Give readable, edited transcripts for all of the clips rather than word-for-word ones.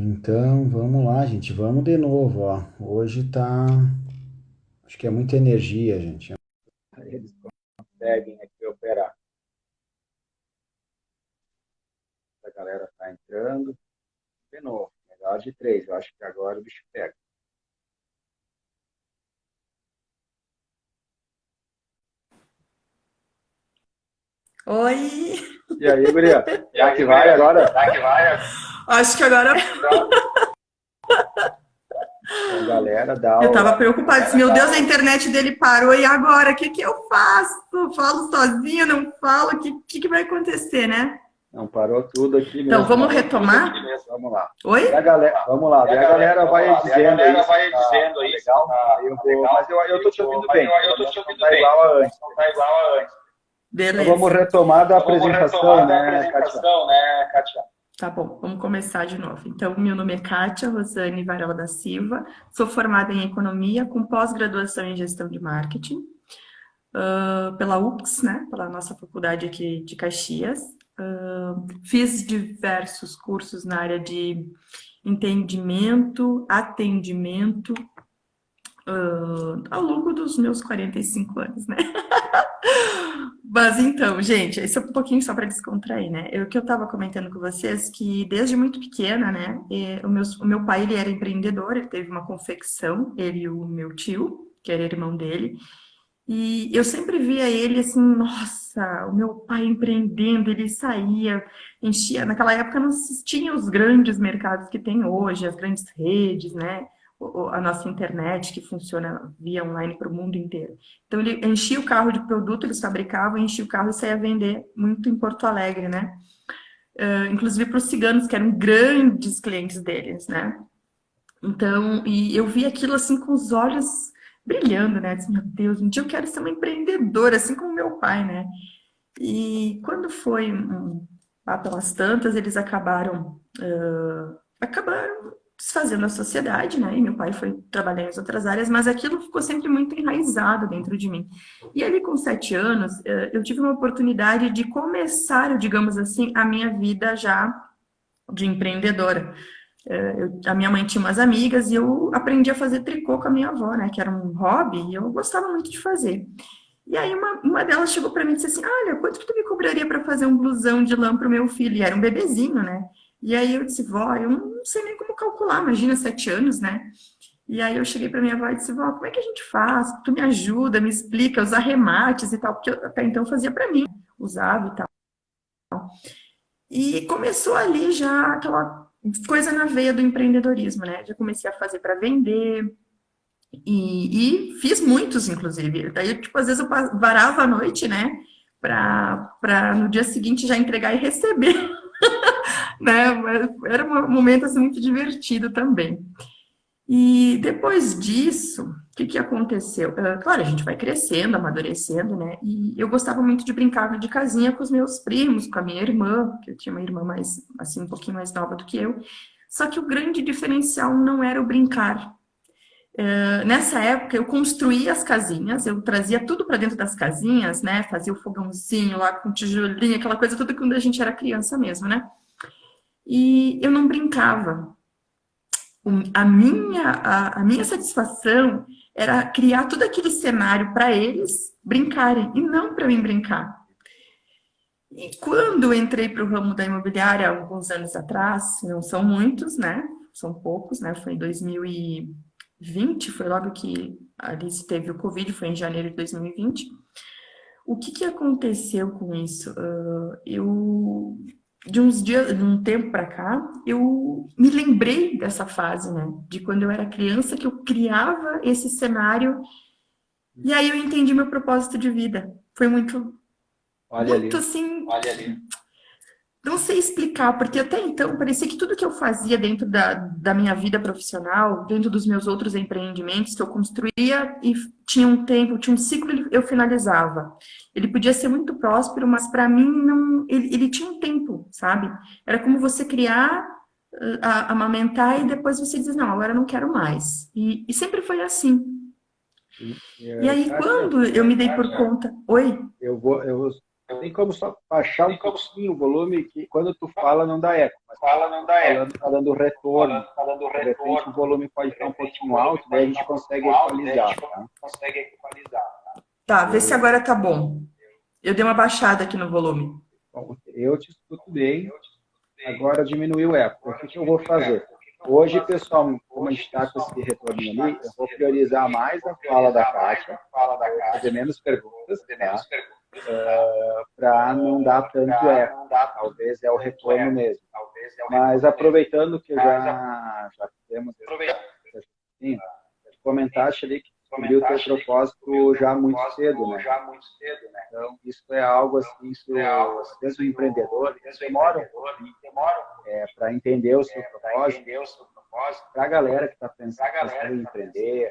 Então, vamos lá, gente. Vamos de novo, ó. Hoje tá. Acho que é muita energia, gente. Eles conseguem aqui operar. A galera tá entrando. De novo. Melhor de três. Eu acho que agora o bicho pega. Oi! E aí, guria? Já que vai agora? Acho que agora Então, galera, dá eu tava o. preocupada. Disse, meu Deus, a internet dele parou e agora? O que que eu faço? Falo sozinha, não falo? O que vai acontecer, né? Não, parou tudo aqui Então, mesmo. vamos Parou tudo aqui retomar? mesmo. Vamos lá. Oi? E a galera, vamos lá. E a galera vai dizendo aí se tá legal. Aí eu vou, mas eu tô te ouvindo bem. Não tá igual a antes. Então vamos Beleza. retomar da apresentação, né, Kátia? Tá bom, vamos começar de novo. Então, meu nome é Kátia Rosane Varela da Silva, sou formada em Economia com pós-graduação em Gestão de Marketing, pela UPS, né, pela nossa faculdade aqui de Caxias. Fiz diversos cursos na área de entendimento, atendimento, ao longo dos meus 45 anos, né? Mas então, gente, isso é um pouquinho só para descontrair, né? O que eu estava comentando com vocês, que desde muito pequena, né, o meu pai, ele era empreendedor, ele teve uma confecção, ele e o meu tio, que era irmão dele, e eu sempre via ele assim, nossa, o meu pai empreendendo, ele saía, enchia, naquela época não se tinha os grandes mercados que tem hoje, as grandes redes, né? A nossa internet que funciona via online para o mundo inteiro. Então ele enchia o carro de produto, eles fabricavam, enchia o carro e saía vender muito em Porto Alegre, né? Inclusive para os ciganos, que eram grandes clientes deles, né? Então, e eu vi aquilo assim com os olhos brilhando, né? Disse, meu Deus, um dia eu quero ser uma empreendedora, assim como meu pai, né? E quando foi lá pelas tantas, eles acabaram desfazendo a sociedade, né? E meu pai foi trabalhar em outras áreas, mas aquilo ficou sempre muito enraizado dentro de mim. E ali com 7 anos, eu tive uma oportunidade de começar, digamos assim, a minha vida já de empreendedora. A minha mãe tinha umas amigas e eu aprendi a fazer tricô com a minha avó, né? Que era um hobby e eu gostava muito de fazer. E aí uma delas chegou para mim e disse assim, olha, quanto que tu me cobraria para fazer um blusão de lã pro meu filho? E era um bebezinho, né? E aí eu disse, vó, eu não sei nem como calcular, imagina 7 anos, né? E aí eu cheguei para minha avó e disse, vó, como é que a gente faz? Tu me ajuda, me explica, os arremates e tal, porque eu até então fazia para mim, usava e tal. E começou ali já aquela coisa na veia do empreendedorismo, né? Já comecei a fazer para vender e fiz muitos, inclusive. Daí, tipo, às vezes eu varava a noite, né? Para no dia seguinte já entregar e receber, né? Mas era um momento assim, muito divertido também. E depois disso, o que, que aconteceu? Claro, a gente vai crescendo, amadurecendo, né? E eu gostava muito de brincar de casinha com os meus primos, com a minha irmã, que eu tinha uma irmã mais, assim, um pouquinho mais nova do que eu. Só que o grande diferencial não era o brincar. Nessa época, eu construía as casinhas, eu trazia tudo para dentro das casinhas, né? Fazia o fogãozinho lá com tijolinho, aquela coisa toda quando a gente era criança mesmo, né? E eu não brincava, a minha satisfação era criar todo aquele cenário para eles brincarem e não para mim brincar. E quando eu entrei para o ramo da imobiliária, alguns anos atrás, não são muitos, né? São poucos, né? Foi em 2020, foi logo que ali se teve o Covid, foi em janeiro de 2020. O que que aconteceu com isso? Eu de uns dias, de um tempo para cá, eu me lembrei dessa fase, né? De quando eu era criança, que eu criava esse cenário e aí eu entendi meu propósito de vida. Foi muito, Olha muito ali. assim, não sei explicar, porque até então parecia que tudo que eu fazia dentro da minha vida profissional, dentro dos meus outros empreendimentos que eu construía e tinha um tempo, tinha um ciclo, eu finalizava. Ele podia ser muito próspero, mas para mim não, ele tinha um tempo, sabe? Era como você criar, amamentar e depois você diz, não, agora eu não quero mais. E sempre foi assim. E aí, Kátia, quando eu me dei por conta. Oi? eu vou. Tem como só baixar um pouquinho o volume, que quando tu fala não dá eco, mas falando, tá dando retorno. De repente o volume pode estar um pouquinho alto, daí a gente consegue equalizar, tá? Tá, vê se agora tá bom. Eu dei uma baixada aqui no volume. Bom, eu te escuto bem, agora diminuiu o eco. O que eu vou fazer? Hoje, pessoal, como a gente está com esse retorno ali, eu vou priorizar mais a fala da Kátia, vou fazer menos perguntas, tá? Para não dar tanto eco. Talvez é o retorno mesmo. Mas aproveitando que já temos comentaste ali que descobriu o teu propósito já muito cedo, né? Então, isso é algo assim que desde o empreendedor demora um pouquinho para entender o seu propósito. Para a galera que está pensando em empreender,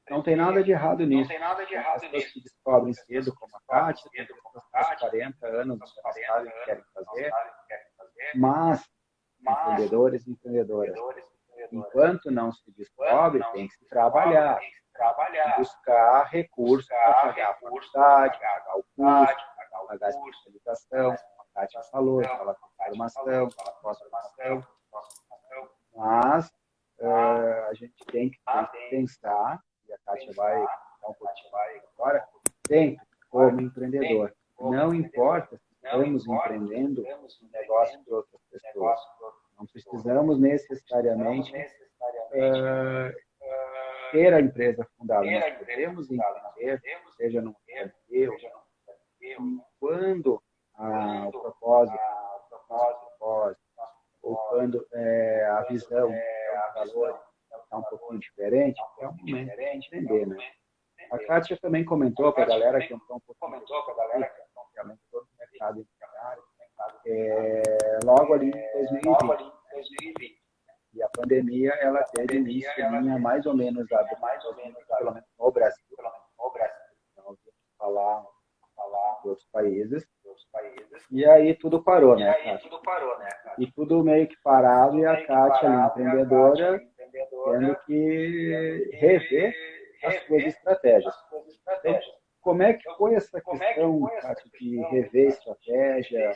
não tem nada de errado nisso. As pessoas que descobrem cedo, como a Kátia, tem pessoas com 40 anos que sabem o que querem fazer, mas empreendedores e empreendedoras, enquanto não se descobre, tem que se trabalhar, buscar recursos para pagar a faculdade, pagar o curso, pagar a especialização, a Kátia falou, falar com formação, pós-formação, mas a gente tem que pensar, e a Kátia vai dar um pouquinho agora, sempre como empreendedor. Não importa se estamos empreendendo um negócio de outras pessoas. Não precisamos necessariamente ter a empresa fundada. Nós podemos empreender, seja num MBA, quando o propósito, ou quando a visão, o valor está um pouquinho diferente, é um momento de entender, né? A Kátia também comentou para a galera que entrou um pouquinho realmente todo o mercado imobiliário, logo ali em 2020. E a pandemia, ela teve início mais ou menos, pelo menos no Brasil, não ouvi falar de outros países, e aí tudo parou, né, Kátia? E tudo meio que parado, e a Kátia, ali, empreendedora, tendo que rever as suas estratégias. Então, como é que foi essa questão, Kátia, de rever estratégia?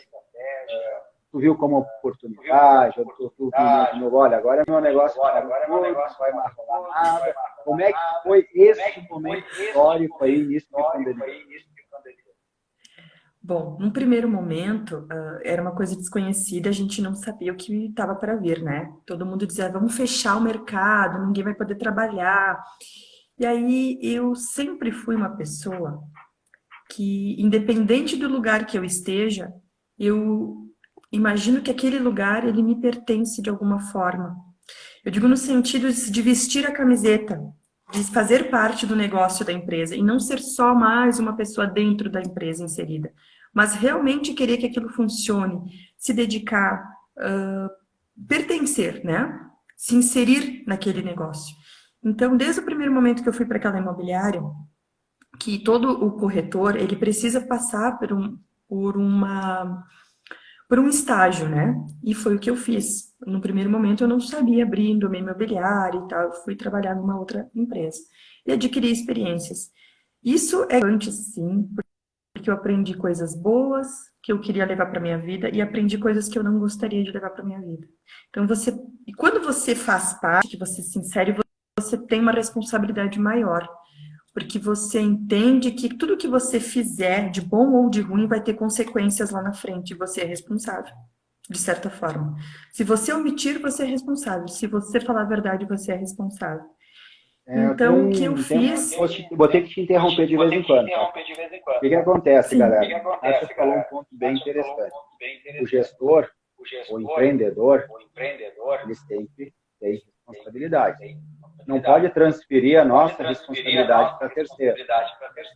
Tu viu como oportunidade? Tu viu, olha, agora é meu negócio, não vai mais rolar nada. Como é que foi esse momento histórico aí, início de pandemia? Bom, num primeiro momento, era uma coisa desconhecida, a gente não sabia o que estava para vir, né? Todo mundo dizia, vamos fechar o mercado, ninguém vai poder trabalhar. E aí, eu sempre fui uma pessoa que, independente do lugar que eu esteja, eu imagino que aquele lugar, ele me pertence de alguma forma. Eu digo no sentido de vestir a camiseta, de fazer parte do negócio da empresa, e não ser só mais uma pessoa dentro da empresa inserida, mas realmente querer que aquilo funcione, se dedicar, pertencer, né? Se inserir naquele negócio. Então, desde o primeiro momento que eu fui para aquela imobiliária, que todo o corretor, ele precisa passar por um estágio, né? E foi o que eu fiz. No primeiro momento eu não sabia abrir domain imobiliário e tal, eu fui trabalhar numa outra empresa e adquiri experiências. Isso é antes, sim, porque eu aprendi coisas boas que eu queria levar para minha vida e aprendi coisas que eu não gostaria de levar para minha vida. Então e quando você faz parte, que você se insere, você tem uma responsabilidade maior. Porque você entende que tudo que você fizer, de bom ou de ruim, vai ter consequências lá na frente, e você é responsável, de certa forma. Se você omitir, você é responsável. Se você falar a verdade, você é responsável. Então, o que eu fiz... Vou ter que te interromper de vez em quando. Tá? O que acontece, galera? Você falou um ponto bem interessante. O gestor, o empreendedor, eles sempre têm responsabilidade. Não pode transferir a nossa responsabilidade para terceiro.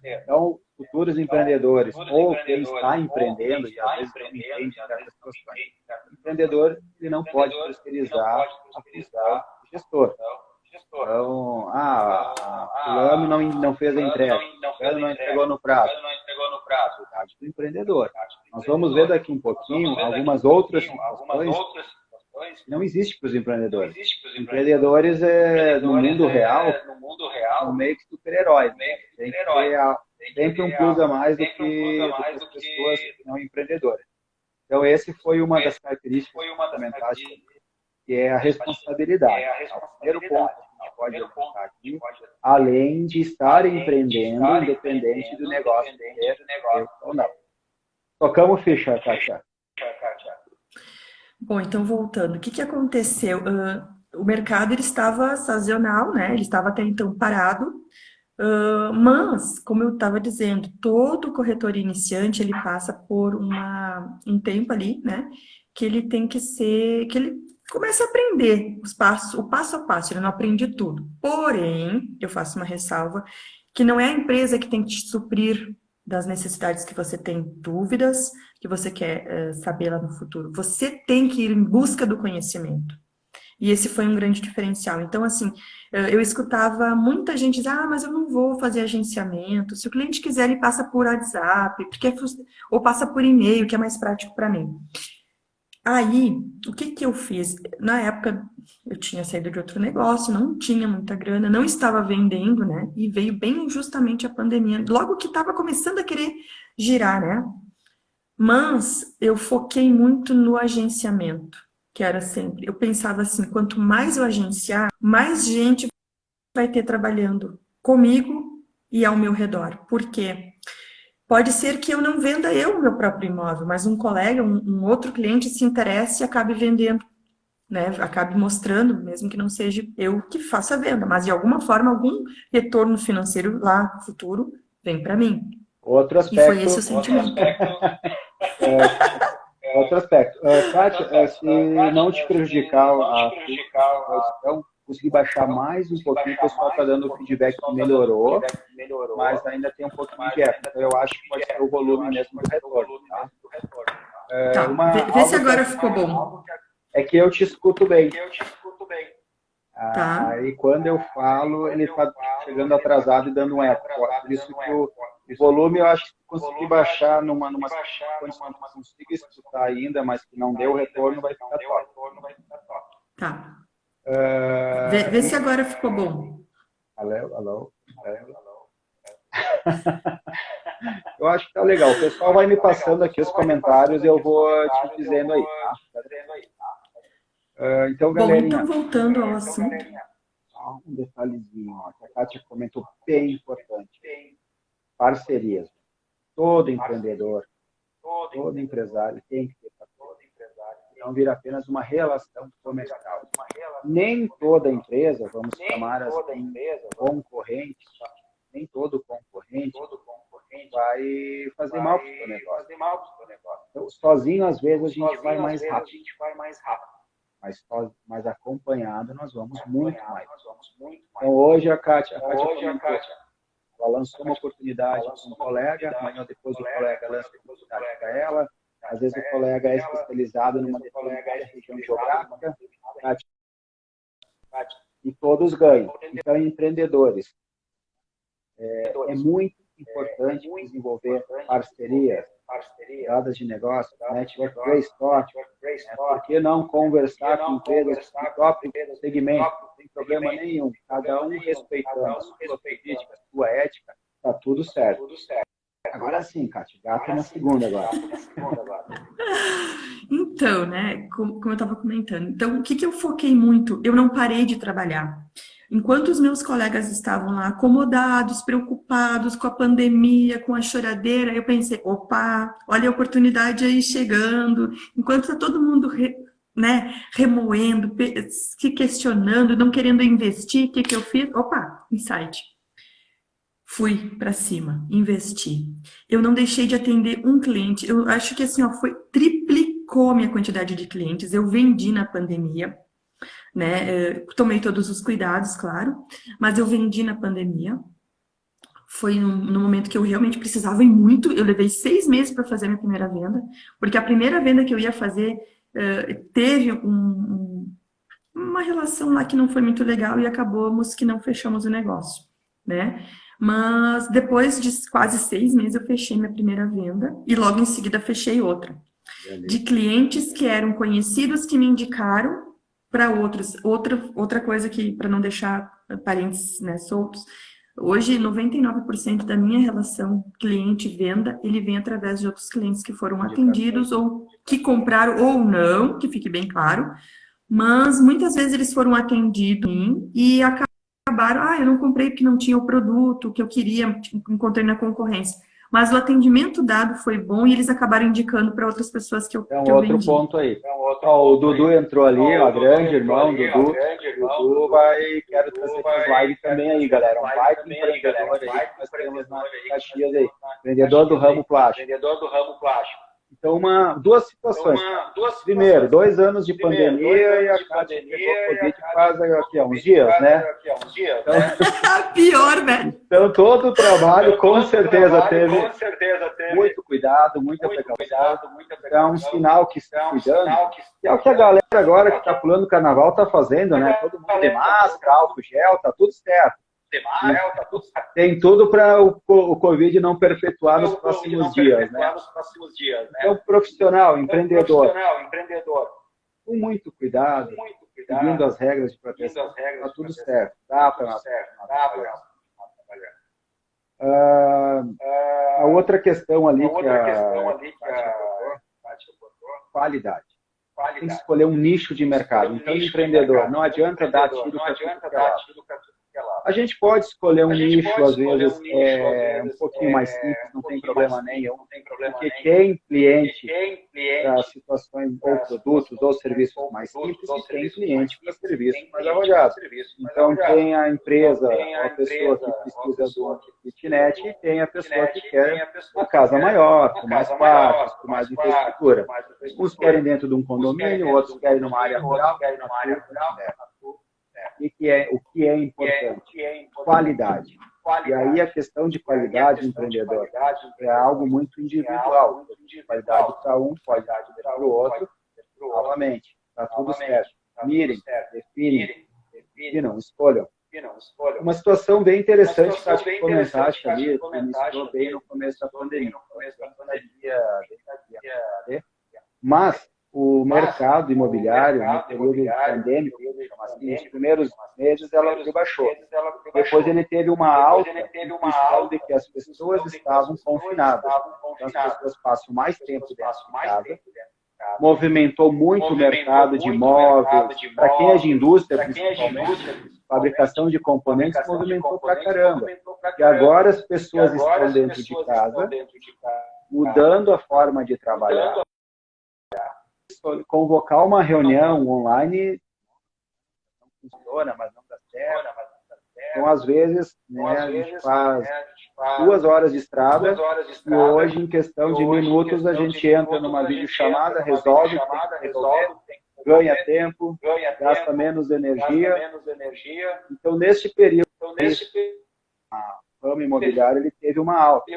Então, futuros empreendedores, ou quem está empreendendo, e às vezes não entende certas questões, o empreendedor ele não pode terceirizar a função do gestor. Então, fulano não fez a entrega, fulano não entregou no prazo. Responsabilidade do empreendedor. Nós vamos ver daqui um pouquinho algumas outras situações. Não existe para os empreendedores. Empreendedores no mundo real, são meio que super-heróis. Tem que ter sempre um plus a mais do que as pessoas não empreendedoras. Então, esse foi uma das características fundamentais, que é a responsabilidade. O primeiro ponto que a gente pode levantar aqui, além de estar empreendendo, independente do negócio ter ou não. Tocamos ficha, Kátia. Bom, então voltando, o que aconteceu? O mercado ele estava sazonal, né? Ele estava até então parado, mas, como eu estava dizendo, todo corretor iniciante ele passa por um tempo ali, né? Que ele tem que ele começa a aprender o passo a passo, ele não aprende tudo. Porém, eu faço uma ressalva que não é a empresa que tem que te suprir das necessidades que você tem dúvidas, que você quer saber lá no futuro. Você tem que ir em busca do conhecimento. E esse foi um grande diferencial. Então, assim, eu escutava muita gente dizer, mas eu não vou fazer agenciamento. Se o cliente quiser, ele passa por WhatsApp, ou passa por e-mail, que é mais prático para mim. Aí, o que eu fiz? Na época, eu tinha saído de outro negócio, não tinha muita grana, não estava vendendo, né? E veio bem justamente a pandemia, logo que estava começando a querer girar, né? Mas eu foquei muito no agenciamento, que era sempre. Eu pensava assim, quanto mais eu agenciar, mais gente vai ter trabalhando comigo e ao meu redor. Por quê? Pode ser que eu não venda o meu próprio imóvel, mas um colega, um outro cliente se interesse e acabe vendendo, né? Acabe mostrando, mesmo que não seja eu que faça a venda, mas de alguma forma, algum retorno financeiro lá no futuro vem para mim. Outro aspecto. E foi esse o sentimento. Outro aspecto. Kátia, se não te prejudicar a exposição, consegui baixar mais um pouquinho, o pessoal está dando feedback que melhorou, mas ainda tem um pouquinho de gap. Então, eu acho que pode ser o volume mesmo do retorno. Vê se agora ficou bom. É que eu te escuto bem. Tá. Aí, quando eu falo, ele está chegando atrasado e dando um eco. Por isso que o volume, eu acho que consegui baixar numa situação que não consigo escutar ainda, mas que não deu retorno, vai ficar top. Tá. Vê se agora ficou bom. Alô? Eu acho que tá legal. O pessoal vai me passando aqui os comentários e eu vou te dizendo aí, tá? Então, galerinha. Bom, então voltando ao assunto. Um detalhezinho, ó, que a Kátia comentou bem importante. Parcerias. Todo empreendedor, todo empresário tem que ter parceria. Não vira apenas uma relação comercial. Nem toda empresa, vamos chamar assim, concorrente, nem todo concorrente vai fazer mal para o seu negócio. Então, sozinho, às vezes, a gente vai mais rápido. Mas acompanhado, nós vamos muito mais. Então, hoje, a Kátia comentou, ela lançou uma oportunidade com um colega, amanhã ou depois o colega lança a oportunidade para ela. Às vezes o colega é especializado numa determinada região geográfica, e todos ganham. Então, empreendedores, é muito importante desenvolver parcerias, rodadas de negócio, network brainstorm, por que não conversar com empresas do próprio segmento, não tem problema nenhum, cada um respeitando a sua política, a sua ética, está tudo certo. Agora sim, Kátia, gato na segunda agora. Então, né, como eu estava comentando, então o que eu foquei muito? Eu não parei de trabalhar. Enquanto os meus colegas estavam lá acomodados, preocupados com a pandemia, com a choradeira, eu pensei, opa, olha a oportunidade aí chegando. Enquanto está todo mundo remoendo, se questionando, não querendo investir, o que eu fiz? Opa, insight. Fui para cima, investi. Eu não deixei de atender um cliente. Eu acho que assim, triplicou a minha quantidade de clientes. Eu vendi na pandemia, né? Tomei todos os cuidados, claro, mas eu vendi na pandemia. Foi no momento que eu realmente precisava e muito. Eu levei 6 meses para fazer a minha primeira venda, porque a primeira venda que eu ia fazer teve uma relação lá que não foi muito legal e acabamos que não fechamos o negócio, né? Mas depois de quase 6 meses eu fechei minha primeira venda e logo em seguida fechei outra. De clientes que eram conhecidos que me indicaram para outros. Outra coisa que, para não deixar parentes, né, soltos, Hoje, 99% da minha relação cliente-venda, ele vem através de outros clientes que foram atendidos ou que compraram ou não, que fique bem claro, mas muitas vezes eles foram atendidos e acabaram, eu não comprei porque não tinha o produto que eu queria, encontrei na concorrência. Mas o atendimento dado foi bom e eles acabaram indicando para outras pessoas que eu vendi. É um outro ponto aí. O Dudu entrou ali, ó, grande irmão, Dudu. Dudu quero trazer para as lives também aí, galera. Um baita empreendedor aí que nós temos na Caxias aí. Empreendedor do ramo plástico. Então, duas situações. Primeiro, 2 anos de pandemia e a Kátia pegou Covid faz aqui, uns dias, né? Então, pior, né? Então, todo o trabalho com certeza teve muito cuidado, muita precaução. É um sinal que está cuidando. E é o que a galera agora que está pulando o carnaval está fazendo, né? Todo mundo tem máscara, álcool gel, tá tudo certo. Tem tudo para o Covid não perpetuar nos próximos dias, né? Então, profissional, empreendedor, com muito cuidado, seguindo as regras de proteção, está tudo certo. Dá para nós trabalhar. A outra questão ali que a qualidade. Tem que escolher um nicho de mercado. Então, empreendedor, não adianta dar tiro para tudo que é lado. A gente pode escolher um nicho, às vezes, um pouquinho mais simples, não tem problema nenhum, porque tem cliente para situações ou produtos ou serviços mais simples e tem cliente para serviços mais arrojados. Então, tem a empresa, a pessoa que precisa do kitnet e tem a pessoa que quer uma casa maior, com mais quartos, com mais infraestrutura. Uns querem dentro de um condomínio, outros querem numa área rural, o que é importante? Qualidade. E aí a questão de qualidade empreendedor é algo muito individual. Qualidade para um, qualidade para o outro. Novamente, está tudo certo. Mirem, definem, escolham. Uma situação bem interessante que acho que comentaste ali, que iniciou bem no começo da pandemia. Mas o mercado imobiliário, no período pandêmico, assim, nos primeiros meses, ela baixou. Depois ele teve uma alta, de que as pessoas estavam confinadas. Então, as pessoas passam mais tempo dentro de casa. Movimentou muito o mercado de imóveis. Para quem é de indústria, principalmente, fabricação de componentes, movimentou pra caramba. E agora as pessoas estão dentro de casa, mudando a forma de trabalhar. Convocar uma reunião online não funciona, mas não dá certo. Então, às vezes, a gente faz 2 horas de estrada e hoje, em questão de minutos, a gente entra numa videochamada, resolve, ganha tempo, gasta menos energia. Então, neste período, o ramo imobiliário ele teve uma alta.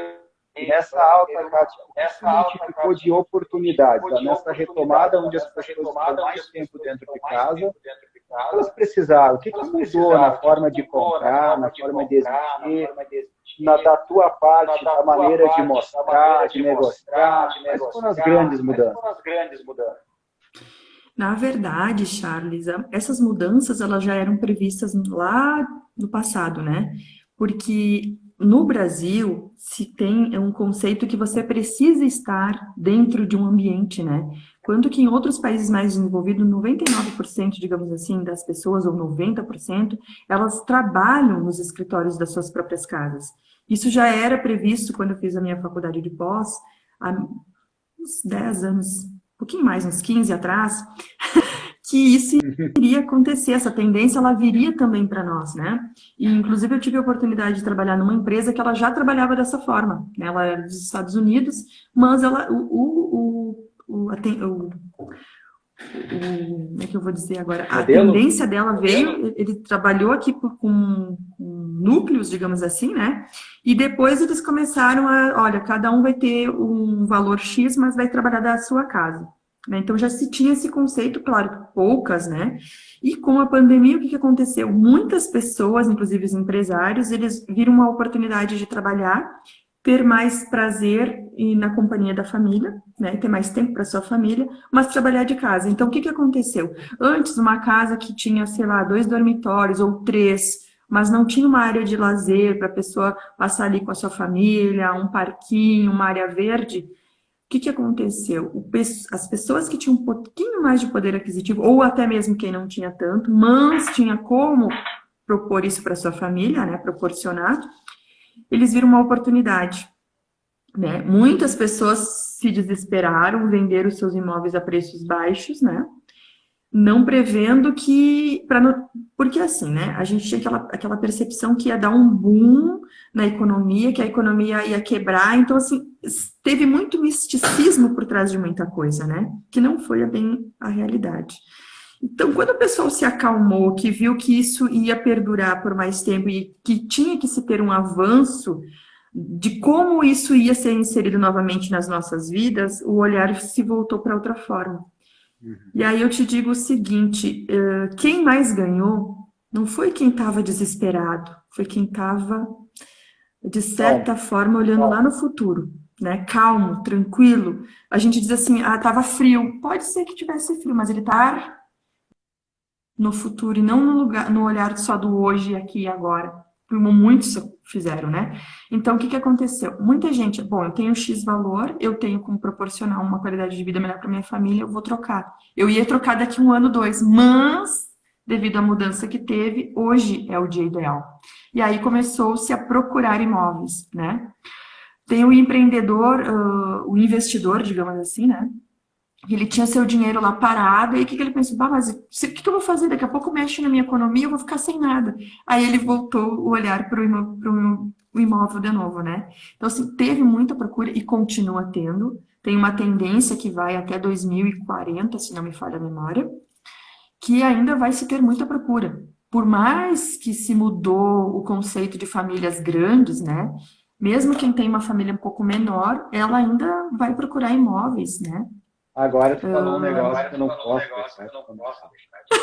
E nessa alta, Kátia, o que se identificou de oportunidades? Nessa retomada, onde as pessoas estão mais tempo dentro de casa, elas precisaram. O que mudou na forma de comprar, na forma de existir, da tua parte, da maneira de mostrar, de negociar? Quais foram as grandes mudanças? Na verdade, Charles, essas mudanças elas já eram previstas lá no passado, né? Porque no Brasil, se tem um conceito que você precisa estar dentro de um ambiente, né? Quando que em outros países mais desenvolvidos, 99%, digamos assim, das pessoas, ou 90%, elas trabalham nos escritórios das suas próprias casas. Isso já era previsto quando eu fiz a minha faculdade de pós, há uns 10 anos, um pouquinho mais, uns 15 atrás, que isso iria acontecer, essa tendência ela viria também para nós, né? E, inclusive, eu tive a oportunidade de trabalhar numa empresa que ela já trabalhava dessa forma, né? Ela era dos Estados Unidos, mas ela, como é que eu vou dizer agora? A tendência dela veio, ele trabalhou aqui com núcleos, digamos assim, né? E depois eles começaram olha, cada um vai ter um valor X, mas vai trabalhar da sua casa. Então, já se tinha esse conceito, claro, poucas, né? E com a pandemia, o que aconteceu? Muitas pessoas, inclusive os empresários, eles viram uma oportunidade de trabalhar, ter mais prazer na companhia da família, né? Ter mais tempo para sua família, mas trabalhar de casa. Então, o que aconteceu? Antes, uma casa que tinha, sei lá, 2 dormitórios ou 3, mas não tinha uma área de lazer para a pessoa passar ali com a sua família, um parquinho, uma área verde. O que que aconteceu? As pessoas que tinham um pouquinho mais de poder aquisitivo, ou até mesmo quem não tinha tanto, mas tinha como propor isso para sua família, né, proporcionar, eles viram uma oportunidade, né? Muitas pessoas se desesperaram, venderam os seus imóveis a preços baixos, né? Não prevendo que, porque assim, né? A gente tinha aquela percepção que ia dar um boom na economia, que a economia ia quebrar. Então, assim, teve muito misticismo por trás de muita coisa, né? Que não foi bem a realidade. Então, quando o pessoal se acalmou, que viu que isso ia perdurar por mais tempo e que tinha que se ter um avanço de como isso ia ser inserido novamente nas nossas vidas, o olhar se voltou para outra forma. E aí eu te digo o seguinte, quem mais ganhou não foi quem estava desesperado, foi quem estava, de certa forma, olhando lá no futuro, né? Calmo, tranquilo. A gente diz assim, estava frio. Pode ser que tivesse frio, mas ele está no futuro e não no olhar só do hoje, aqui e agora. Como muitos fizeram, né? Então, o que aconteceu? Muita gente, bom, eu tenho X valor, eu tenho como proporcionar uma qualidade de vida melhor para minha família, eu vou trocar. Eu ia trocar daqui 1 ano, 2, mas, devido à mudança que teve, hoje é o dia ideal. E aí começou-se a procurar imóveis, né? Tem o empreendedor, o investidor, digamos assim, né? Ele tinha seu dinheiro lá parado, e o que ele pensou? Mas o que eu vou fazer? Daqui a pouco mexe na minha economia, eu vou ficar sem nada. Aí ele voltou o olhar para o imóvel de novo, né? Então, assim, teve muita procura e continua tendo. Tem uma tendência que vai até 2040, se não me falha a memória, que ainda vai se ter muita procura. Por mais que se mudou o conceito de famílias grandes, né? Mesmo quem tem uma família um pouco menor, ela ainda vai procurar imóveis, né? Agora tu falou um negócio que eu não posso deixar de comentar.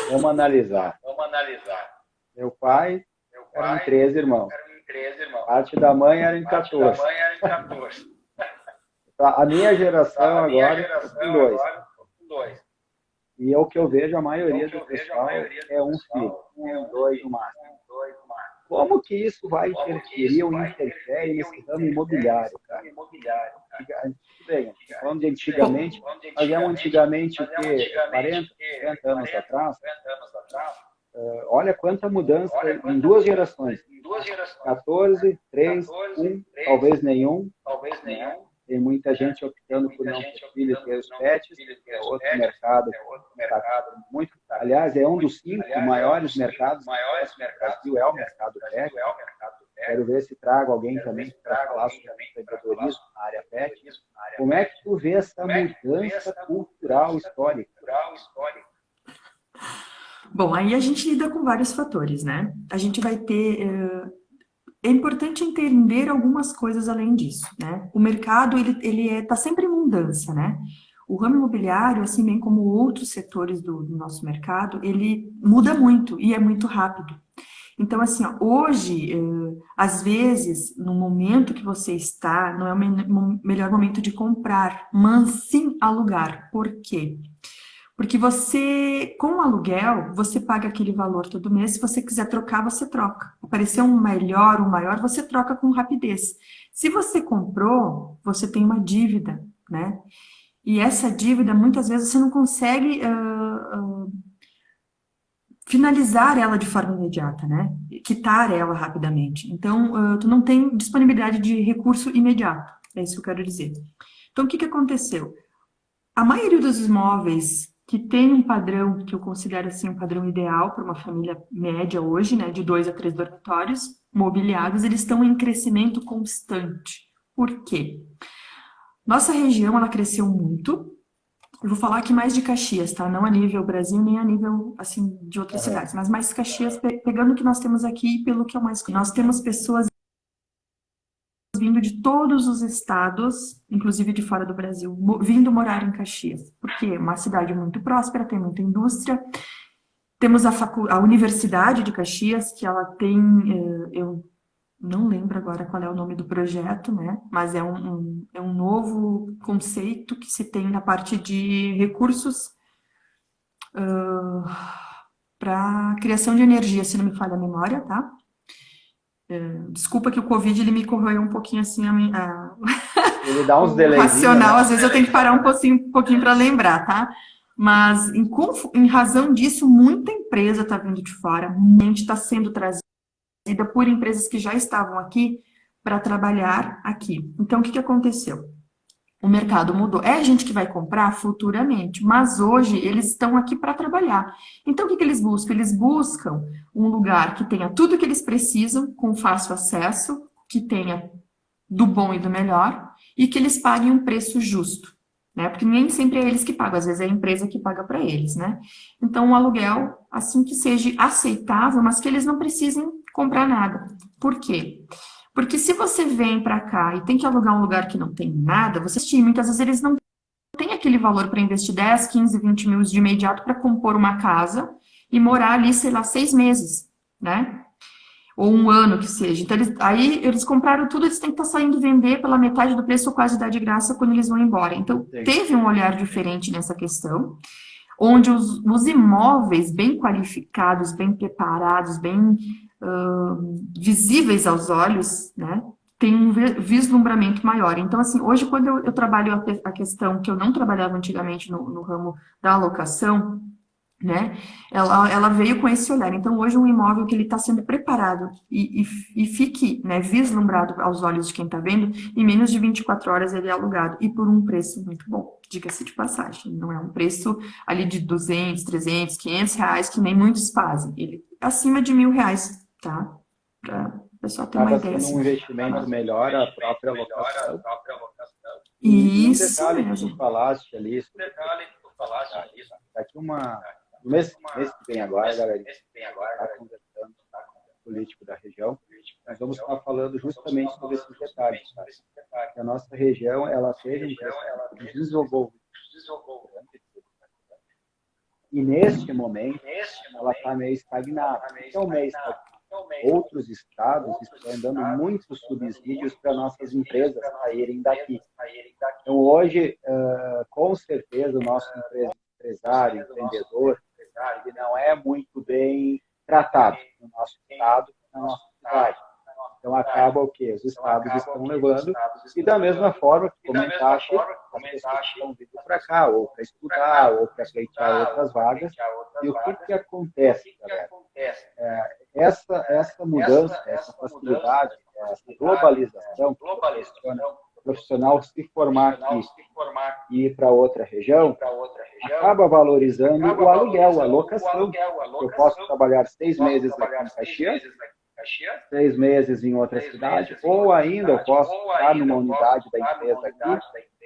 Vamos analisar. Meu pai era em 13 irmãos. Parte da mãe era em 14. A minha geração agora com 2. E é o que eu vejo, a maioria do pessoal é um filho, 2 no máximo. Como que isso vai interferir ou interfere nesse ramo imobiliário, cara? Bem, falando de antigamente, nós vemos antigamente o quê? 40, 50 anos atrás. Olha quanta mudança em 2 gerações. 14, 3, 1, talvez nenhum. Né? Tem muita gente optando por não ter filho e ter os pets. É outro mercado. Muito, aliás, é um dos 5 maiores mercados. O Brasil é o mercado pet. Quero ver se trago alguém também para falar sobre empreendedorismo na área pet. Como é que tu vê essa mudança cultural histórica? Bom, aí a gente lida com vários fatores, né? A gente vai ter... É importante entender algumas coisas além disso, né? O mercado, ele está sempre em mudança, né? O ramo imobiliário, assim bem como outros setores do nosso mercado, ele muda muito e é muito rápido. Então, assim, ó, hoje, às vezes, no momento que você está, não é o melhor momento de comprar, mas sim alugar. Por quê? Porque você, com o aluguel, você paga aquele valor todo mês. Se você quiser trocar, você troca. Aparecer um melhor, um maior, você troca com rapidez. Se você comprou, você tem uma dívida, né? E essa dívida, muitas vezes, você não consegue finalizar ela de forma imediata, né? Quitar ela rapidamente. Então, tu não tem disponibilidade de recurso imediato. É isso que eu quero dizer. Então, o que aconteceu? A maioria dos imóveis que tem um padrão, que eu considero assim um padrão ideal para uma família média hoje, né, de 2 a 3 dormitórios mobiliados, eles estão em crescimento constante. Por quê? Nossa região, ela cresceu muito. Eu vou falar aqui mais de Caxias, tá? Não a nível Brasil, nem a nível, assim, de outras cidades, mas mais Caxias, pegando o que nós temos aqui, pelo que eu mais... Nós temos pessoas vindo de todos os estados, inclusive de fora do Brasil, vindo morar em Caxias. Porque é uma cidade muito próspera, tem muita indústria. Temos a Universidade de Caxias, que ela tem... eu não lembro agora qual é o nome do projeto, né? Mas é um novo conceito que se tem na parte de recursos para criação de energia, se não me falha a memória, tá? Desculpa que o Covid ele me corroeu um pouquinho assim Ele dá uns o delayzinhos, racional, né? às vezes eu tenho que parar um pouquinho para lembrar, tá? Mas em razão disso, muita empresa está vindo de fora, muita gente está sendo trazida por empresas que já estavam aqui para trabalhar aqui. Então, o que aconteceu? O mercado mudou. É a gente que vai comprar futuramente, mas hoje eles estão aqui para trabalhar. Então, o que eles buscam? Eles buscam um lugar que tenha tudo o que eles precisam, com fácil acesso, que tenha do bom e do melhor, e que eles paguem um preço justo, né? Porque nem sempre é eles que pagam, às vezes é a empresa que paga para eles, né? Então, um aluguel, assim que seja aceitável, mas que eles não precisem comprar nada. Por quê? Porque se você vem para cá e tem que alugar um lugar que não tem nada, você estima, muitas vezes eles não têm aquele valor para investir 10, 15, 20 mil de imediato para compor uma casa e morar ali, sei lá, 6 meses, né? Ou um ano que seja. Então, aí eles compraram tudo, eles têm que estar saindo vender pela metade do preço ou quase dar de graça quando eles vão embora. Então, teve um olhar diferente nessa questão, onde os imóveis bem qualificados, bem preparados, bem visíveis aos olhos, né, tem um vislumbramento maior. Então, assim, hoje, quando eu trabalho a questão que eu não trabalhava antigamente no ramo da alocação, né? Ela veio com esse olhar. Então, hoje, um imóvel que ele está sendo preparado e fique, né, vislumbrado aos olhos de quem está vendo, em menos de 24 horas ele é alugado. E por um preço muito bom, diga-se de passagem. Não é um preço ali de 200, 300, 500 reais, que nem muitos fazem. Ele é acima de R$ 1.000, tá? Para o pessoal ter uma ideia. Acaba sendo um investimento melhor a própria locação. E um isso detalhe que mesmo. tu falaste ali, daqui no mês que vem agora, galera, está conversando com o político da região, nós vamos estar falando justamente sobre esses detalhes. Que a nossa região, ela teve um desenvolvimento e neste momento ela está meio estagnada. Então, outros estados estão dando muitos subsídios para nossas empresas saírem daqui. Então, hoje, com certeza, o nosso empresário, empreendedor, ele não é muito bem tratado no nosso estado, na nossa cidade. Então, acaba o quê? Os estados estão levando, e da mesma forma que comentaste, as pessoas estão vindo para cá, ou para estudar, ou para pleitear outras vagas. E o que acontece, galera? Essa mudança, essa facilidade, essa globalização, o profissional se formar aqui e ir para outra região, acaba valorizando o aluguel, a locação. Eu posso trabalhar 6 meses aqui em Caxias, 6 meses em outra cidade, ou ainda eu posso estar numa unidade da empresa aqui,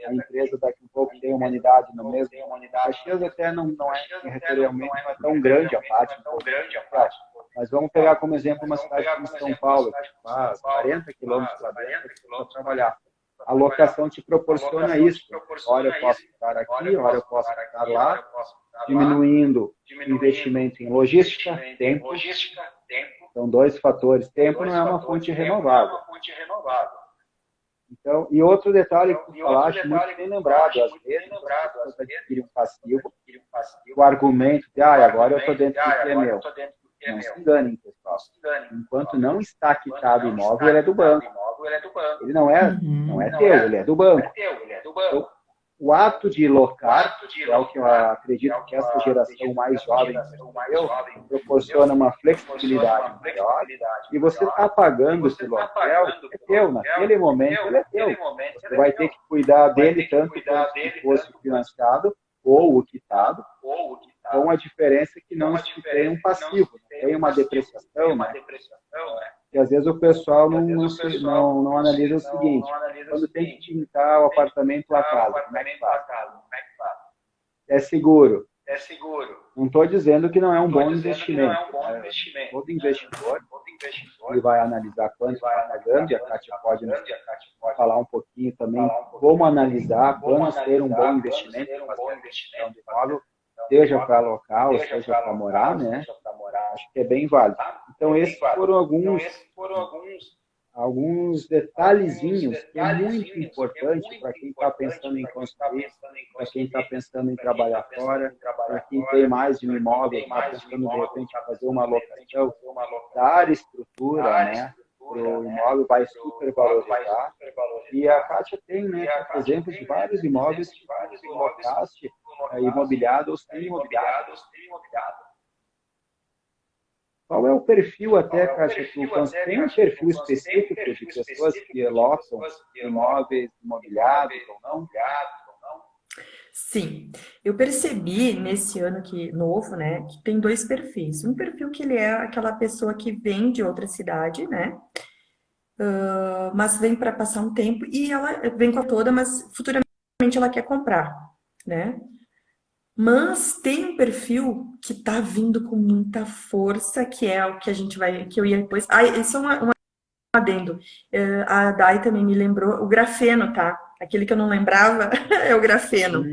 a empresa daqui a um pouco tem uma unidade no mesmo Caxias, até não é, territorialmente não é tão grande a parte, mas vamos pegar como exemplo uma cidade como São Paulo, que faz 40 quilômetros lá dentro para trabalhar. A locação te proporciona isso. Ora eu posso estar aqui, ora eu posso estar lá, diminuindo o investimento em logística, tempo. São 2 fatores. Tempo não é uma fonte renovável. Então, e outro detalhe que tu falaste, muito bem lembrado, às vezes você adquire um passivo, o argumento de, agora eu estou dentro do que é meu. Não se enganem, pessoal. Enquanto não está quitado o imóvel, ele é do banco. Ele não é teu, ele é do banco. Então, o ato de locar, que é o que eu acredito que essa geração mais jovem proporciona uma flexibilidade maior, e você está pagando esse aluguel, é teu, naquele momento ele é teu. Você vai ter que cuidar dele tanto quanto se fosse financiado ou o quitado, com a diferença que não se tem um passivo, tem uma depreciação, né? E às vezes o pessoal não analisa o seguinte, quando tem que tintar o apartamento ou a casa, como é que faz? É seguro. Não estou dizendo que não é um bom investimento. Todo investidor ele vai analisar quanto está pagando, e a Kátia pode falar um pouquinho também como analisar, como ser um bom investimento, de imóvel, seja para alocar ou seja para morar, né? Acho que é bem válido. Então, esses foram alguns detalhezinhos que é muito importante para quem está pensando em construir, para quem está pensando em trabalhar fora, para quem tem mais de um imóvel, está pensando de repente em fazer uma locação, dar estrutura, né? o imóvel vai super valorizar. E a Kátia tem, né, exemplos de vários imóveis que tu colocaste imobiliado ou semi-imobiliado. Qual é o perfil até, Kátia, tem um perfil específico de pessoas que locam imóveis imobiliados ou não? Sim, eu percebi nesse ano novo, né, que tem dois perfis. Um perfil que ele é aquela pessoa que vem de outra cidade, né, mas vem para passar um tempo e ela vem com a toda, mas futuramente ela quer comprar, né? Mas tem um perfil que tá vindo com muita força, que é o que a gente vai, que eu ia depois. Ah, isso é um adendo. A Dai também me lembrou o grafeno, tá? Aquele que eu não lembrava é o grafeno.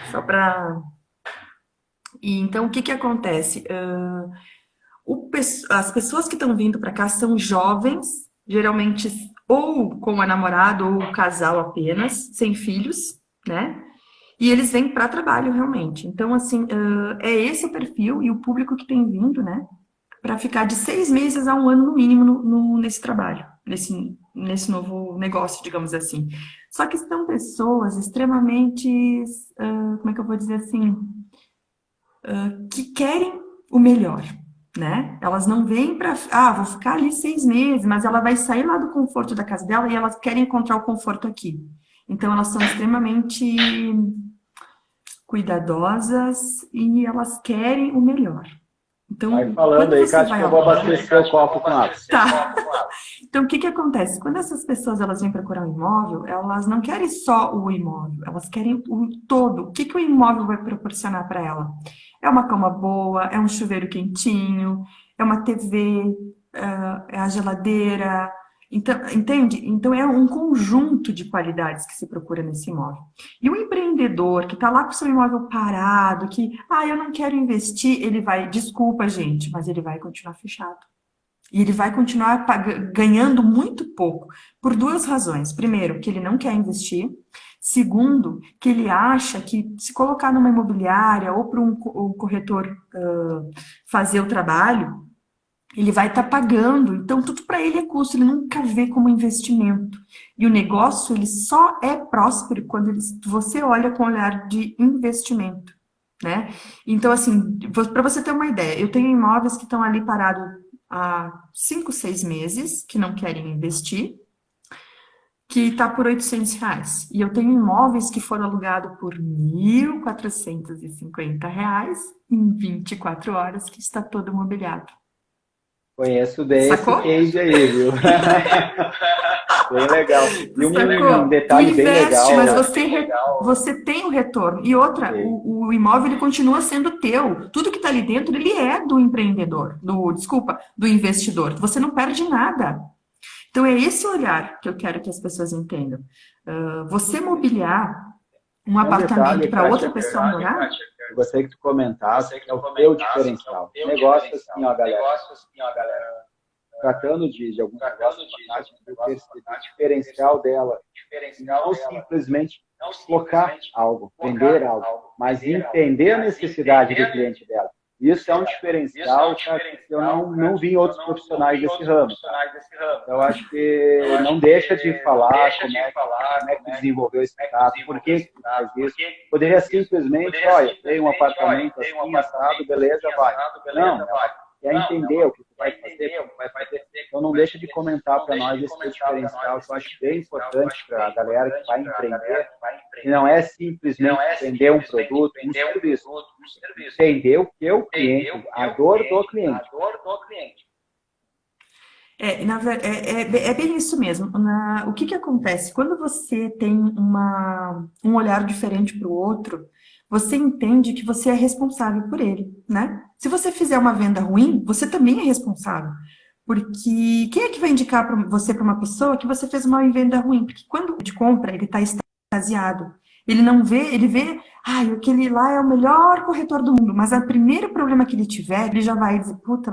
Só para. E então, o que que acontece? As pessoas que estão vindo para cá são jovens, geralmente ou com a namorada ou casal apenas, sem filhos, né? E eles vêm para trabalho realmente. Então, assim, é esse o perfil e o público que tem vindo, né? Para ficar de 6 meses a 1 ano no mínimo nesse trabalho, nesse novo negócio, digamos assim. Só que são pessoas extremamente, como é que eu vou dizer assim, que querem o melhor, né? Elas não vêm para, vou ficar ali 6 meses, mas ela vai sair lá do conforto da casa dela e elas querem encontrar o conforto aqui. Então, elas são extremamente cuidadosas e elas querem o melhor. Então, vai falando aí, Cátia, que eu vou abastecer o copo com água. Tá. Então, o que que acontece? Quando essas pessoas elas vêm procurar um imóvel, elas não querem só o imóvel, elas querem o todo. O que que o imóvel vai proporcionar para ela? É uma cama boa, é um chuveiro quentinho, é uma TV, é a geladeira. Então, entende? Então, é um conjunto de qualidades que se procura nesse imóvel. E o empreendedor que está lá com o seu imóvel parado, eu não quero investir, ele vai, desculpa, gente, mas ele vai continuar fechado. E ele vai continuar ganhando muito pouco, por duas razões. Primeiro, que ele não quer investir. Segundo, que ele acha que se colocar numa imobiliária ou para um corretor fazer o trabalho, ele vai estar pagando, então tudo para ele é custo, ele nunca vê como investimento. E o negócio, ele só é próspero quando você olha com olhar de investimento, né? Então, assim, para você ter uma ideia, eu tenho imóveis que estão ali parados há 5, 6 meses, que não querem investir, que está por R$ 800. E eu tenho imóveis que foram alugados por R$ 1.450 em 24 horas, que está todo mobiliado. Conheço bem esse case aí, viu? Bem legal. E um detalhe bem legal. Mas você tem o retorno. E outra, o imóvel ele continua sendo teu. Tudo que está ali dentro, ele é do empreendedor, do investidor. Você não perde nada. Então, é esse olhar que eu quero que as pessoas entendam. Você mobiliar um apartamento para outra pessoa morar... Eu gostaria que tu comentasse é o teu diferencial. Negócio assim, ó, galera. Tratando de alguns negócios, o diferencial dela. Não simplesmente colocar algo, vender algo, mas entender a necessidade do cliente dela. Isso é um diferencial que eu não vi em outros profissionais desse ramo. Eu acho que não deixa de falar como é que desenvolveu esse caso, por que faz isso. Poderia simplesmente, olha, tem um apartamento assim, assado, beleza, vai. Não, quer entender o que tu vai fazer. Então não deixa de comentar para nós esse diferencial, que eu acho bem importante para a galera que vai empreender. E não é simplesmente vender um produto, um serviço. Entender o que o cliente, a dor do cliente. É bem isso mesmo. O que acontece? Quando você tem um olhar diferente para o outro, você entende que você é responsável por ele, né? Se você fizer uma venda ruim, você também é responsável. Porque quem é que vai indicar você para uma pessoa que você fez uma venda ruim? Porque quando ele compra, ele está extasiado. Ele não vê, ele vê, aquele lá é o melhor corretor do mundo. Mas o primeiro problema que ele tiver, ele já vai dizer, puta,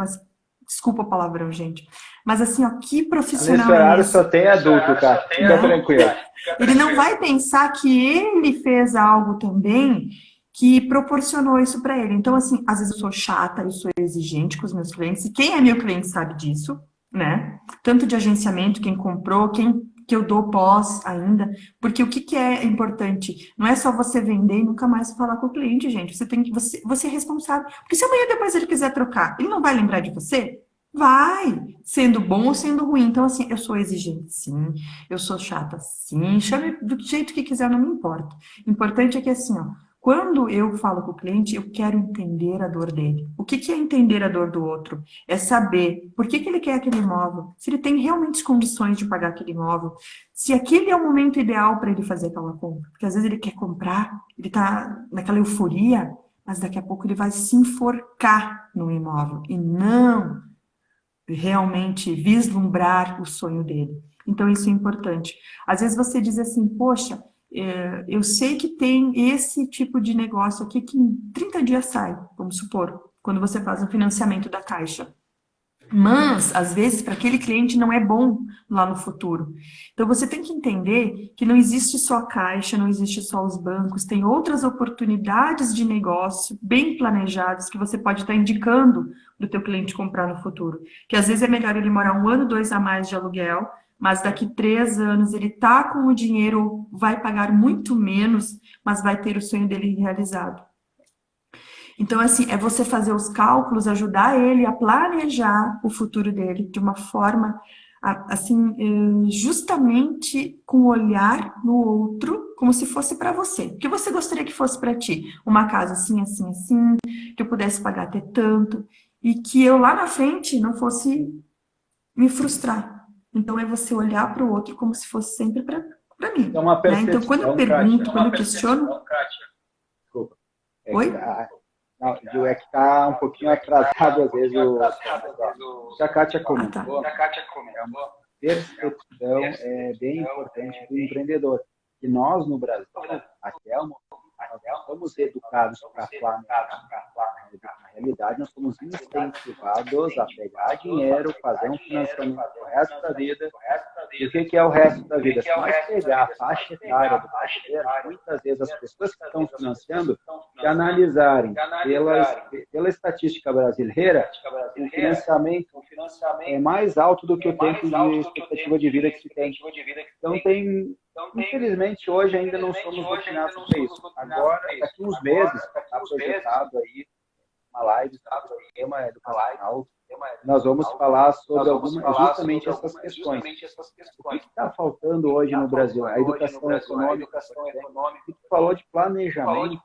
mas desculpa o palavrão, gente. Mas assim, que profissional nesse horário só tem adulto, cara. Fica tranquilo. Ele não vai pensar que ele fez algo também que proporcionou isso para ele. Então, assim, às vezes eu sou chata, eu sou exigente com os meus clientes, e quem é meu cliente sabe disso, né? Tanto de agenciamento, quem comprou, quem que eu dou pós ainda, porque o que, que é importante? Não é só você vender e nunca mais falar com o cliente, gente. Você tem que, você é responsável. Porque se amanhã depois ele quiser trocar, ele não vai lembrar de você? Vai, sendo bom ou sendo ruim. Então, assim, eu sou exigente, sim, eu sou chata, sim, chame do jeito que quiser, não me importa. O importante é que, assim, ó, quando eu falo com o cliente, eu quero entender a dor dele. O que, que é entender a dor do outro? É saber por que, que ele quer aquele imóvel, se ele tem realmente condições de pagar aquele imóvel, se aquele é o momento ideal para ele fazer aquela compra. Porque às vezes ele quer comprar, ele está naquela euforia, mas daqui a pouco ele vai se enforcar no imóvel e não realmente vislumbrar o sonho dele. Então, isso é importante. Às vezes você diz assim, poxa, eu sei que tem esse tipo de negócio aqui que em 30 dias sai, vamos supor, quando você faz um financiamento da Caixa. Mas, às vezes, para aquele cliente não é bom lá no futuro. Então, você tem que entender que não existe só a Caixa, não existe só os bancos, tem outras oportunidades de negócio bem planejadas que você pode estar indicando para o teu cliente comprar no futuro. Que às vezes é melhor ele morar 1 ano, 2 a mais de aluguel, mas daqui 3 anos ele tá com o dinheiro, vai pagar muito menos, mas vai ter o sonho dele realizado. Então, assim, é você fazer os cálculos, ajudar ele a planejar o futuro dele de uma forma, assim, justamente com o olhar no outro, como se fosse para você. O que você gostaria que fosse para ti? Uma casa assim, assim, assim, que eu pudesse pagar até tanto, e que eu lá na frente não fosse me frustrar. Então, é você olhar para o outro como se fosse sempre para mim. É uma percepção, né? Então, quando eu pergunto, Kátia, quando eu questiono... Desculpa. Oi? Não, é que está um pouquinho atrasado, às vezes, o que a Kátia comentou. É uma percepção bem importante do empreendedor. Que nós, no Brasil, até o momento, nós somos educados para planejar. Na realidade, nós somos incentivados a pegar dinheiro, fazer um financiamento o resto da vida. E o que é o resto da vida? Se nós pegar a faixa etária do brasileiro, muitas vezes as pessoas que estão financiando, se analisarem pela estatística brasileira, o financiamento é mais alto do que o tempo de expectativa de vida que se tem. Então, infelizmente, hoje ainda não somos destinados para isso. Agora, daqui uns meses, está projetado aí uma live sobre o tema educacional. Nós vamos falar sobre justamente essas questões. O que está faltando hoje no Brasil? A educação econômica. Tu falou de planejamento.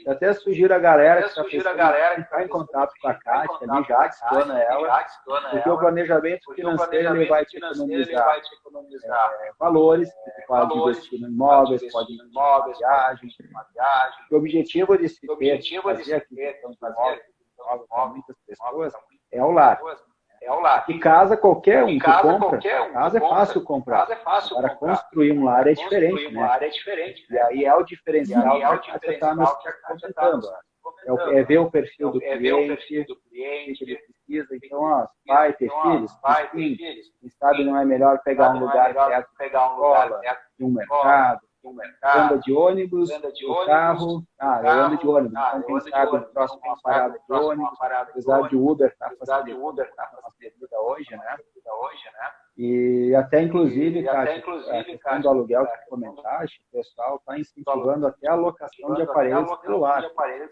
Eu até sugiro a galera que está pensando em entrar em contato com a Kátia, ali já adiciona ela, porque o planejamento financeiro ele vai te economizar valores, que tu pode investir em imóveis, pode investir em viagem. O objetivo de se ter, fazer aqui, para muitas pessoas, é o lar. E casa qualquer um que compra, casa é fácil comprar. Para construir um lar é diferente, né? E aí é o diferencial que você está nos comentando. É ver o perfil do cliente, o que ele precisa. Então, ó, vai ter filhos, quem sabe não é melhor pegar um lugar perto da escola, de um mercado, anda de ônibus, o carro, eu ando de ônibus, então quem sabe o próximo tem parada de ônibus, apesar de Uber estar fazendo vida hoje, né? E até inclusive, Kátia, a questão do aluguel que tu comentaste, o pessoal está incentivando até a locação de aparelhos celular.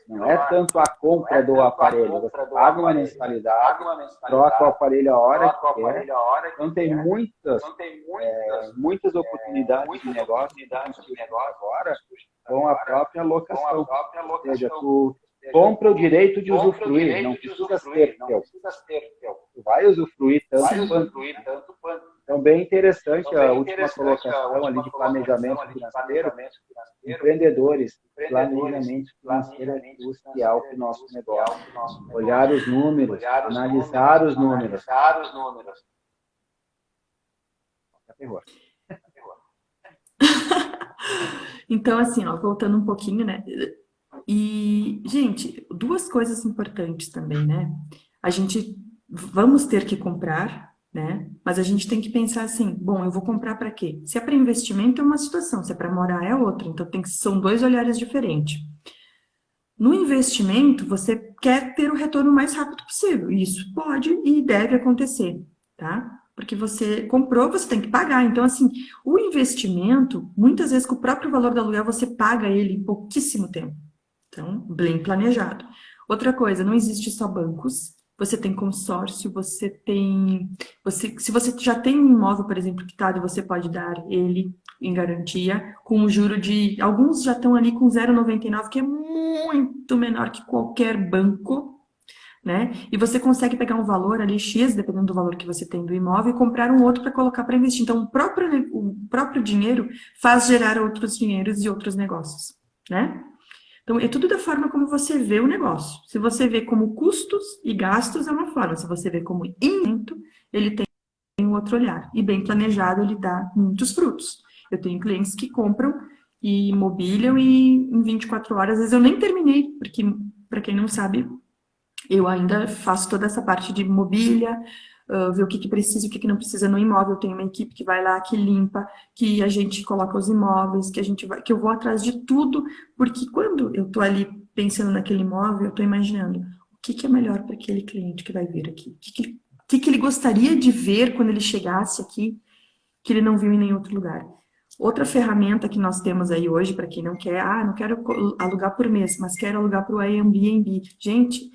Não é tanto a compra do aparelho, você paga uma mensalidade, troca o aparelho a hora que quer. Então tem muitas oportunidades de negócio agora com a própria locação. Ou seja, tu compra o direito de usufruir, não precisa ser teu. Tu vai usufruir tanto quanto. Então, bem interessante a última colocação ali de planejamento financeiro. Empreendedores, planejamento financeiro é crucial para o nosso negócio. Olhar os números, analisar os números. Então, assim, ó, voltando um pouquinho, né? E, gente, 2 coisas importantes também, né? A gente vamos ter que comprar, né? Mas a gente tem que pensar assim, bom, eu vou comprar para quê? Se é para investimento é uma situação, se é para morar é outra. Então são 2 olhares diferentes. No investimento, você quer ter o retorno o mais rápido possível. E isso pode e deve acontecer, tá? Porque você comprou, você tem que pagar. Então, assim, o investimento, muitas vezes com o próprio valor do aluguel, você paga ele em pouquíssimo tempo. Então, bem planejado. Outra coisa, não existe só bancos. Você tem consórcio, você tem... se você já tem um imóvel, por exemplo, quitado, você pode dar ele em garantia, com o juro de... Alguns já estão ali com 0,99, que é muito menor que qualquer banco, né? E você consegue pegar um valor ali X, dependendo do valor que você tem do imóvel, e comprar um outro para colocar para investir. Então, o próprio dinheiro faz gerar outros dinheiros e outros negócios, né? Então, é tudo da forma como você vê o negócio. Se você vê como custos e gastos, é uma forma. Se você vê como investimento, ele tem um outro olhar. E bem planejado, ele dá muitos frutos. Eu tenho clientes que compram e mobiliam e em 24 horas, às vezes eu nem terminei, porque, para quem não sabe, eu ainda faço toda essa parte de mobília, ver o que precisa, o que não precisa no imóvel. Eu tenho uma equipe que vai lá, que limpa, que a gente coloca os imóveis, que eu vou atrás de tudo, porque quando eu estou ali pensando naquele imóvel, eu estou imaginando o que é melhor para aquele cliente que vai vir aqui, o que ele gostaria de ver quando ele chegasse aqui, que ele não viu em nenhum outro lugar. Outra ferramenta que nós temos aí hoje, para quem não quer, não quero alugar por mês, mas quero alugar para o Airbnb. Gente,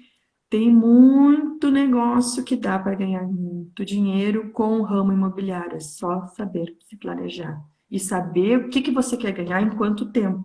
tem muito negócio que dá para ganhar muito dinheiro com o ramo imobiliário. É só saber se planejar e saber o que você quer ganhar em quanto tempo,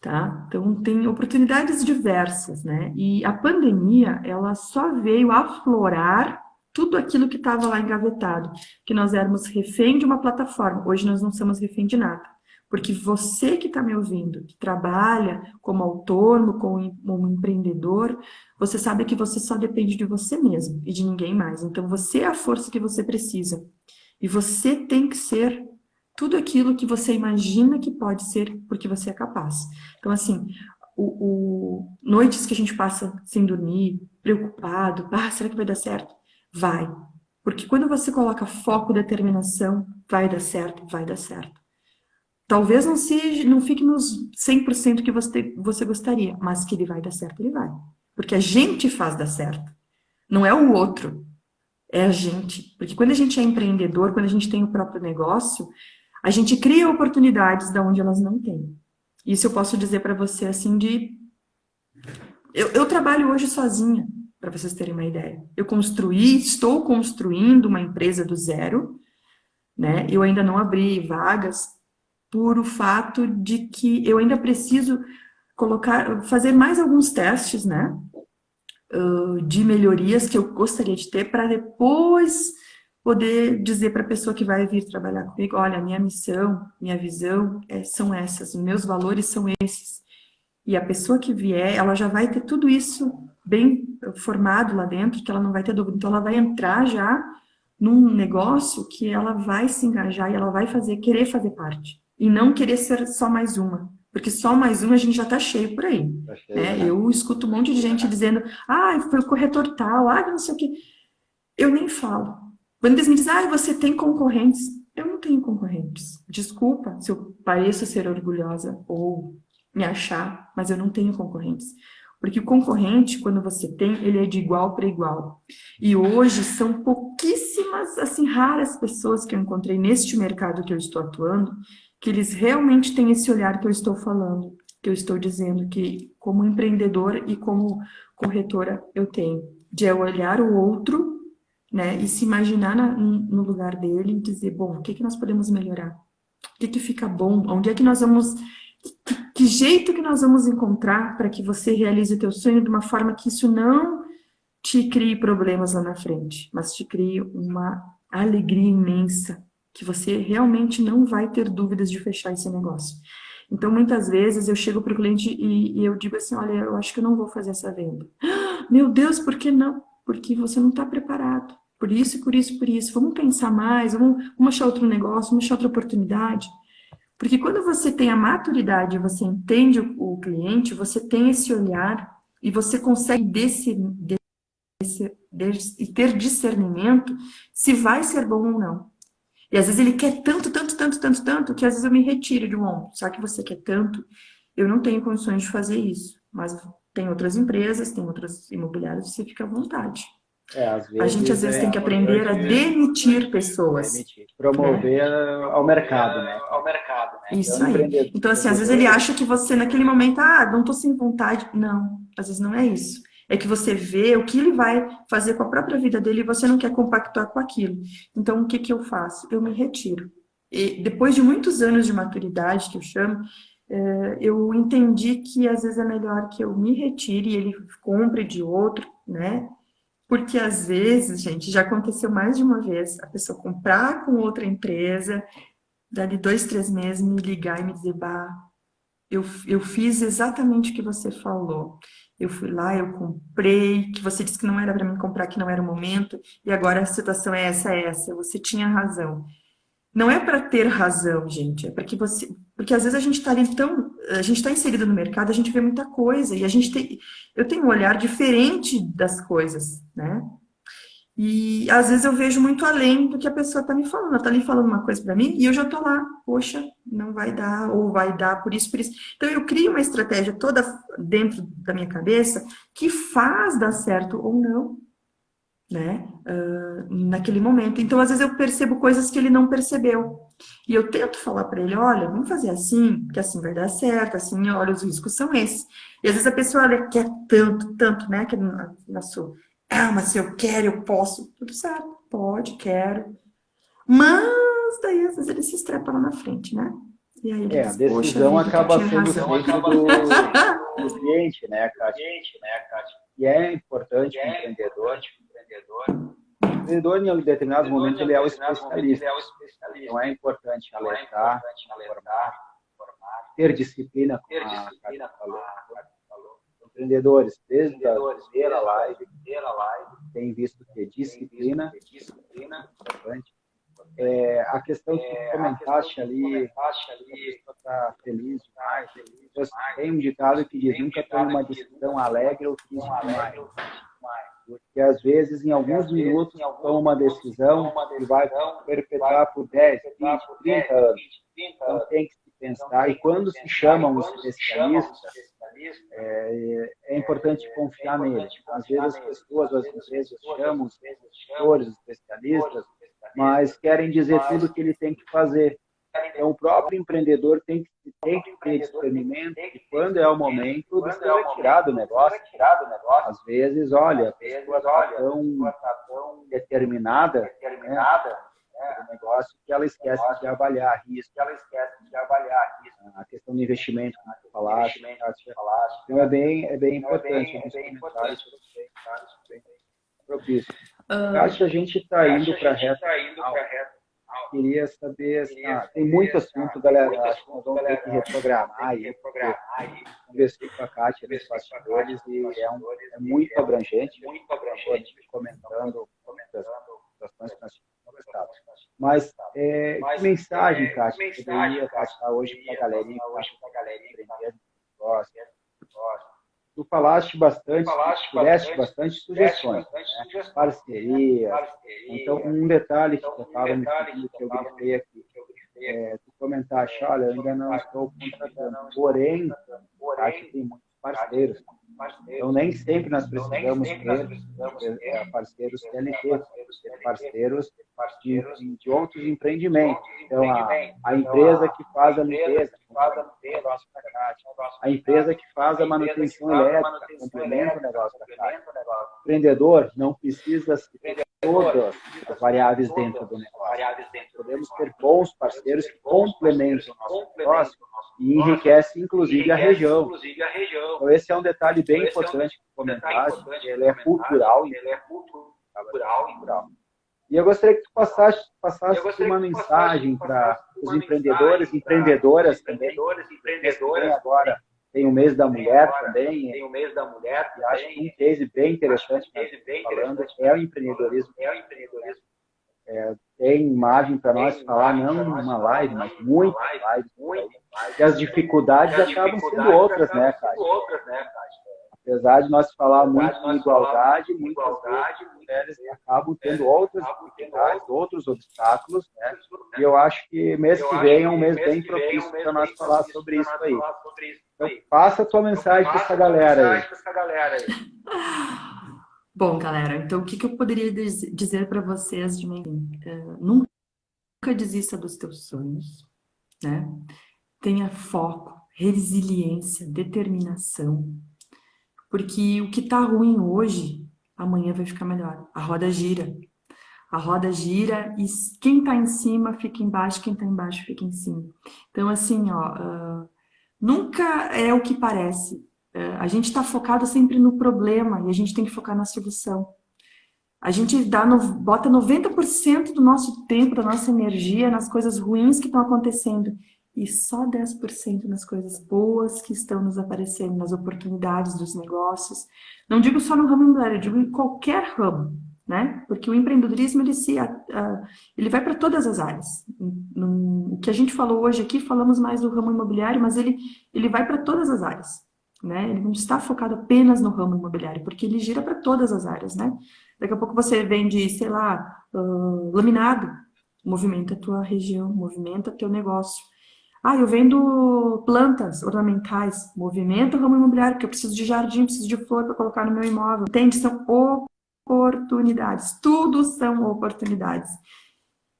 tá? Então, tem oportunidades diversas, né? E a pandemia, ela só veio aflorar tudo aquilo que estava lá engavetado, que nós éramos refém de uma plataforma. Hoje nós não somos refém de nada. Porque você que está me ouvindo, que trabalha como autônomo, como empreendedor, você sabe que você só depende de você mesmo e de ninguém mais. Então, você é a força que você precisa. E você tem que ser tudo aquilo que você imagina que pode ser, porque você é capaz. Então, assim, noites que a gente passa sem dormir, preocupado, será que vai dar certo? Vai. Porque quando você coloca foco, determinação, vai dar certo, vai dar certo. Talvez não fique nos 100% que você gostaria, mas que ele vai dar certo, ele vai. Porque a gente faz dar certo. Não é o outro, é a gente. Porque quando a gente é empreendedor, quando a gente tem o próprio negócio, a gente cria oportunidades da onde elas não têm. Isso eu posso dizer para você assim eu trabalho hoje sozinha, para vocês terem uma ideia. Estou construindo uma empresa do zero, né? Eu ainda não abri vagas por o fato de que eu ainda preciso fazer mais alguns testes, né? De melhorias que eu gostaria de ter para depois poder dizer para a pessoa que vai vir trabalhar comigo, olha, minha missão, minha visão são essas, os meus valores são esses. E a pessoa que vier, ela já vai ter tudo isso bem formado lá dentro, que ela não vai ter dúvida. Então, ela vai entrar já num negócio que ela vai se engajar e ela vai querer fazer parte. E não querer ser só mais uma. Porque só mais uma a gente já está cheio por aí. Tá cheio, né? Eu escuto um monte de gente dizendo, foi o corretor tal, não sei o quê. Eu nem falo. Quando eles me dizem, você tem concorrentes. Eu não tenho concorrentes. Desculpa se eu pareço ser orgulhosa ou me achar, mas eu não tenho concorrentes. Porque o concorrente, quando você tem, ele é de igual para igual. E hoje são pouquíssimas, assim, raras pessoas que eu encontrei neste mercado que eu estou atuando, que eles realmente têm esse olhar que eu estou falando, que eu estou dizendo, que como empreendedor e como corretora eu tenho, de olhar o outro, né, e se imaginar no lugar dele e dizer, bom, o que nós podemos melhorar? O que fica bom? Onde é que nós vamos... Que jeito que nós vamos encontrar para que você realize o teu sonho de uma forma que isso não te crie problemas lá na frente, mas te crie uma alegria imensa, que você realmente não vai ter dúvidas de fechar esse negócio. Então, muitas vezes, eu chego para o cliente e eu digo assim, olha, eu acho que eu não vou fazer essa venda. Meu Deus, por que não? Porque você não está preparado. Por isso, por isso, por isso. Vamos pensar mais, vamos achar outro negócio, vamos achar outra oportunidade. Porque quando você tem a maturidade, você entende o cliente, você tem esse olhar e você consegue ter discernimento se vai ser bom ou não. E às vezes ele quer tanto, tanto, tanto, tanto, tanto, que às vezes eu me retiro de um ombro. Só que você quer tanto, eu não tenho condições de fazer isso. Mas tem outras empresas, tem outras imobiliárias, você fica à vontade. Às vezes a gente, às vezes, tem que aprender a demitir pessoas. Promover ao mercado, né? Isso aí. Então, assim, às vezes ele acha que você, naquele momento, não estou sem vontade. Não, às vezes não é isso. É que você vê o que ele vai fazer com a própria vida dele e você não quer compactuar com aquilo. Então, o que que eu faço? Eu me retiro. E depois de muitos anos de maturidade, que eu chamo, eu entendi que às vezes é melhor que eu me retire e ele compre de outro, né? Porque às vezes, gente, já aconteceu mais de uma vez, a pessoa comprar com outra empresa, dali 2, 3 meses, me ligar e me dizer, eu fiz exatamente o que você falou. Eu fui lá, eu comprei, que você disse que não era para mim comprar, que não era o momento, e agora a situação é essa, você tinha razão. Não é para ter razão, gente, é para que você... Porque às vezes a gente está ali a gente está inserido no mercado, a gente vê muita coisa, e eu tenho um olhar diferente das coisas, né? E às vezes eu vejo muito além do que a pessoa está me falando. Ela está ali falando uma coisa para mim e eu já estou lá, poxa, não vai dar, ou vai dar por isso, por isso. Então eu crio uma estratégia toda dentro da minha cabeça que faz dar certo ou não, né? Naquele momento. Então, às vezes eu percebo coisas que ele não percebeu. E eu tento falar para ele, olha, vamos fazer assim, que assim vai dar certo, assim, olha, os riscos são esses. E às vezes a pessoa, olha, quer tanto, né, que na sua, mas se eu quero, eu posso. Tudo certo, pode, quero. Mas daí, às vezes, ele se estrepa lá na frente, né? E aí ele diz, a decisão acaba sendo sempre do cliente, né, Kátia? E é importante o empreendedor. O empreendedor, em determinados momentos, ele é o especialista. Então, é importante alertar, informar, ter disciplina, como a Kátia falou. Empreendedores, desde a primeira live, tem visto que disciplina é importante. A questão que tu comentaste ali, a pessoa está feliz demais. Tem um ditado que diz, nunca tome uma decisão alegre ou triste demais. Porque, às vezes, em alguns minutos, toma uma decisão que vai perpetuar por 10, 20, 30 anos. Então, tem que se pensar. E quando se chama um especialista, é importante confiar nele. Às vezes, as pessoas, as empresas chamam os consultores, especialistas, mas querem dizer tudo o que ele tem que fazer. Então, o próprio empreendedor tem que ter discernimento e, quando é o momento, de se retirar do negócio. Às vezes, olha, a pessoa está tão determinada, né, no negócio que ela esquece de avaliar risco. A questão do investimento, como tu falaste. Então, é bem importante. Propício. Acho que a gente está indo para a reta final. Queria saber, assim, tem muito assunto, galera. Acho que nós vamos ter que reprogramar aí. Conversei com a Kátia nos bastidores e é muito abrangente. Comentando as questões que nós tínhamos conversado. Mas que mensagem, Kátia, que poderia passar hoje para a galerinha que está negócio? Tu falaste bastante, tiveste bastante sugestões, né? Parceria. Então, um detalhe que eu estava me pedindo, que eu grifei aqui, tu comentaste, olha, eu ainda não estou contratando, porém, acho que tem muitos parceiros. Então, nem sempre nós precisamos ter parceiros CLT, ter parceiros de outros empreendimentos. Então, a empresa que faz a limpeza, a empresa que faz a manutenção elétrica, complementa o negócio da casa. O empreendedor não precisa ter todas as variáveis dentro do negócio. Podemos ter bons parceiros que complementam o nosso negócio e enriquecem, inclusive, a região. Então, esse é um detalhe bem importante que comentaste, ele é cultural. E eu gostaria que tu passasse uma mensagem para os empreendedores, empreendedoras também. Agora tem o mês da mulher também. E acho que um case bem interessante que falando é o empreendedorismo. Tem margem para nós falar, não numa live, mas muitas lives. E as dificuldades acabam sendo outras, né, Kátia? A apesar de nós falar muito em igualdade, muitas vezes as mulheres acabam tendo outras dificuldades, outros obstáculos, né? E eu acho que mês que vem é um mês bem propício para nós falar sobre isso aí. Então, passa a tua mensagem para essa galera aí. Bom, galera, então o que eu poderia dizer para vocês de mim? Nunca desista dos teus sonhos, né? Tenha foco, resiliência, determinação, porque o que tá ruim hoje, amanhã vai ficar melhor. A roda gira. A roda gira e quem tá em cima fica embaixo, quem tá embaixo fica em cima. Então, assim, nunca é o que parece. A gente está focado sempre no problema e a gente tem que focar na solução. A gente bota 90% do nosso tempo, da nossa energia nas coisas ruins que estão acontecendo e só 10% nas coisas boas que estão nos aparecendo, nas oportunidades dos negócios. Não digo só no ramo imobiliário, eu digo em qualquer ramo, né? Porque o empreendedorismo, ele vai para todas as áreas. O que a gente falou hoje aqui, falamos mais do ramo imobiliário, mas ele vai para todas as áreas, né? Ele não está focado apenas no ramo imobiliário, porque ele gira para todas as áreas, né? Daqui a pouco você vende, sei lá, laminado, movimenta a tua região, movimenta teu negócio. Eu vendo plantas ornamentais, movimenta o ramo imobiliário, porque eu preciso de jardim, preciso de flor para colocar no meu imóvel. Entende? São oportunidades, tudo são oportunidades.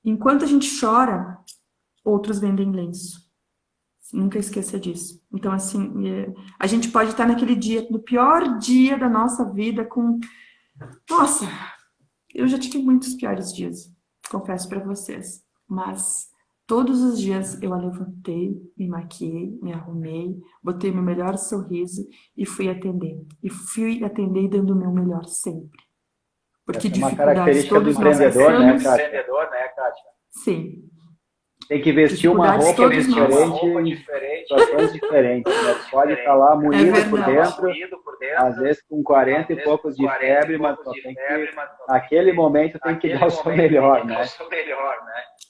Enquanto a gente chora, outros vendem lenço. Nunca esqueça disso. Então, assim, a gente pode estar naquele dia, no pior dia da nossa vida, Nossa, eu já tive muitos piores dias, confesso para vocês. Mas todos os dias eu a levantei, me maquiei, me arrumei, botei meu melhor sorriso e fui atender. E fui atender dando o meu melhor sempre. Porque essa é uma característica do empreendedor, né, Kátia? Sim. Tem que vestir uma roupa diferente em situações diferentes. Né? Pode estar lá moído por dentro, às vezes com 40 e poucos de febre, mas naquele momento tem que dar o seu melhor, né?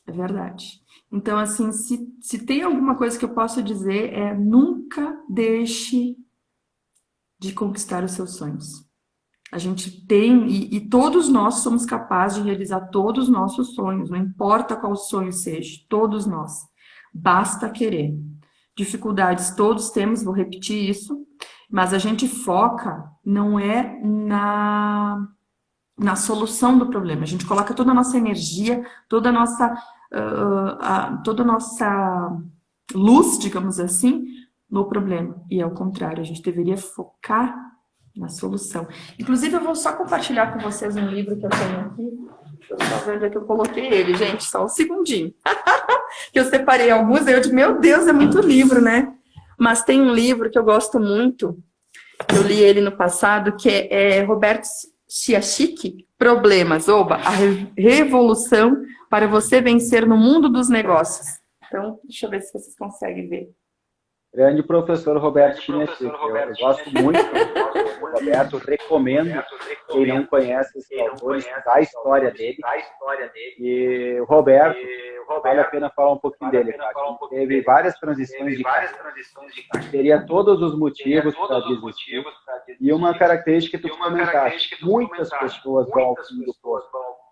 É verdade. Então, assim, se tem alguma coisa que eu posso dizer nunca deixe de conquistar os seus sonhos. A gente tem, e todos nós somos capazes de realizar todos os nossos sonhos, não importa qual sonho seja, todos nós. Basta querer. Dificuldades todos temos, vou repetir isso, mas a gente foca não é na solução do problema. A gente coloca toda a nossa energia, toda a nossa luz, digamos assim, no problema. E ao contrário, a gente deveria focar na solução. Inclusive, eu vou só compartilhar com vocês um livro que eu tenho aqui. Deixa eu só ver onde é que eu coloquei ele, gente. Só um segundinho. Que eu separei alguns, eu disse, meu Deus, é muito livro, né? Mas tem um livro que eu gosto muito, eu li ele no passado, que é Roberto Chiachik, Problemas, a revolução para você vencer no mundo dos negócios. Então, deixa eu ver se vocês conseguem ver. Grande professor Roberto Chiachik. Eu gosto muito do Roberto, recomendo quem não conhece esses autores, da história dele. E o Roberto, vale a pena falar um pouquinho dele. Teve várias transições de carreira, teria todos os motivos para desistir. E uma característica que tu comentaste, muitas pessoas vão ao fim do poço.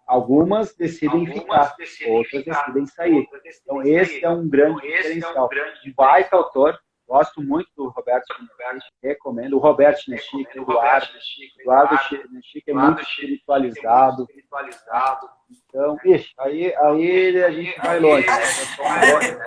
Algumas decidem ficar, outras decidem sair. Então, esse é um grande diferencial. Baita autor. Gosto muito do Roberto Chiachik, recomendo. O Roberto Chiachik, o Eduardo Chiachik é muito espiritualizado. Então, aí a gente vai longe.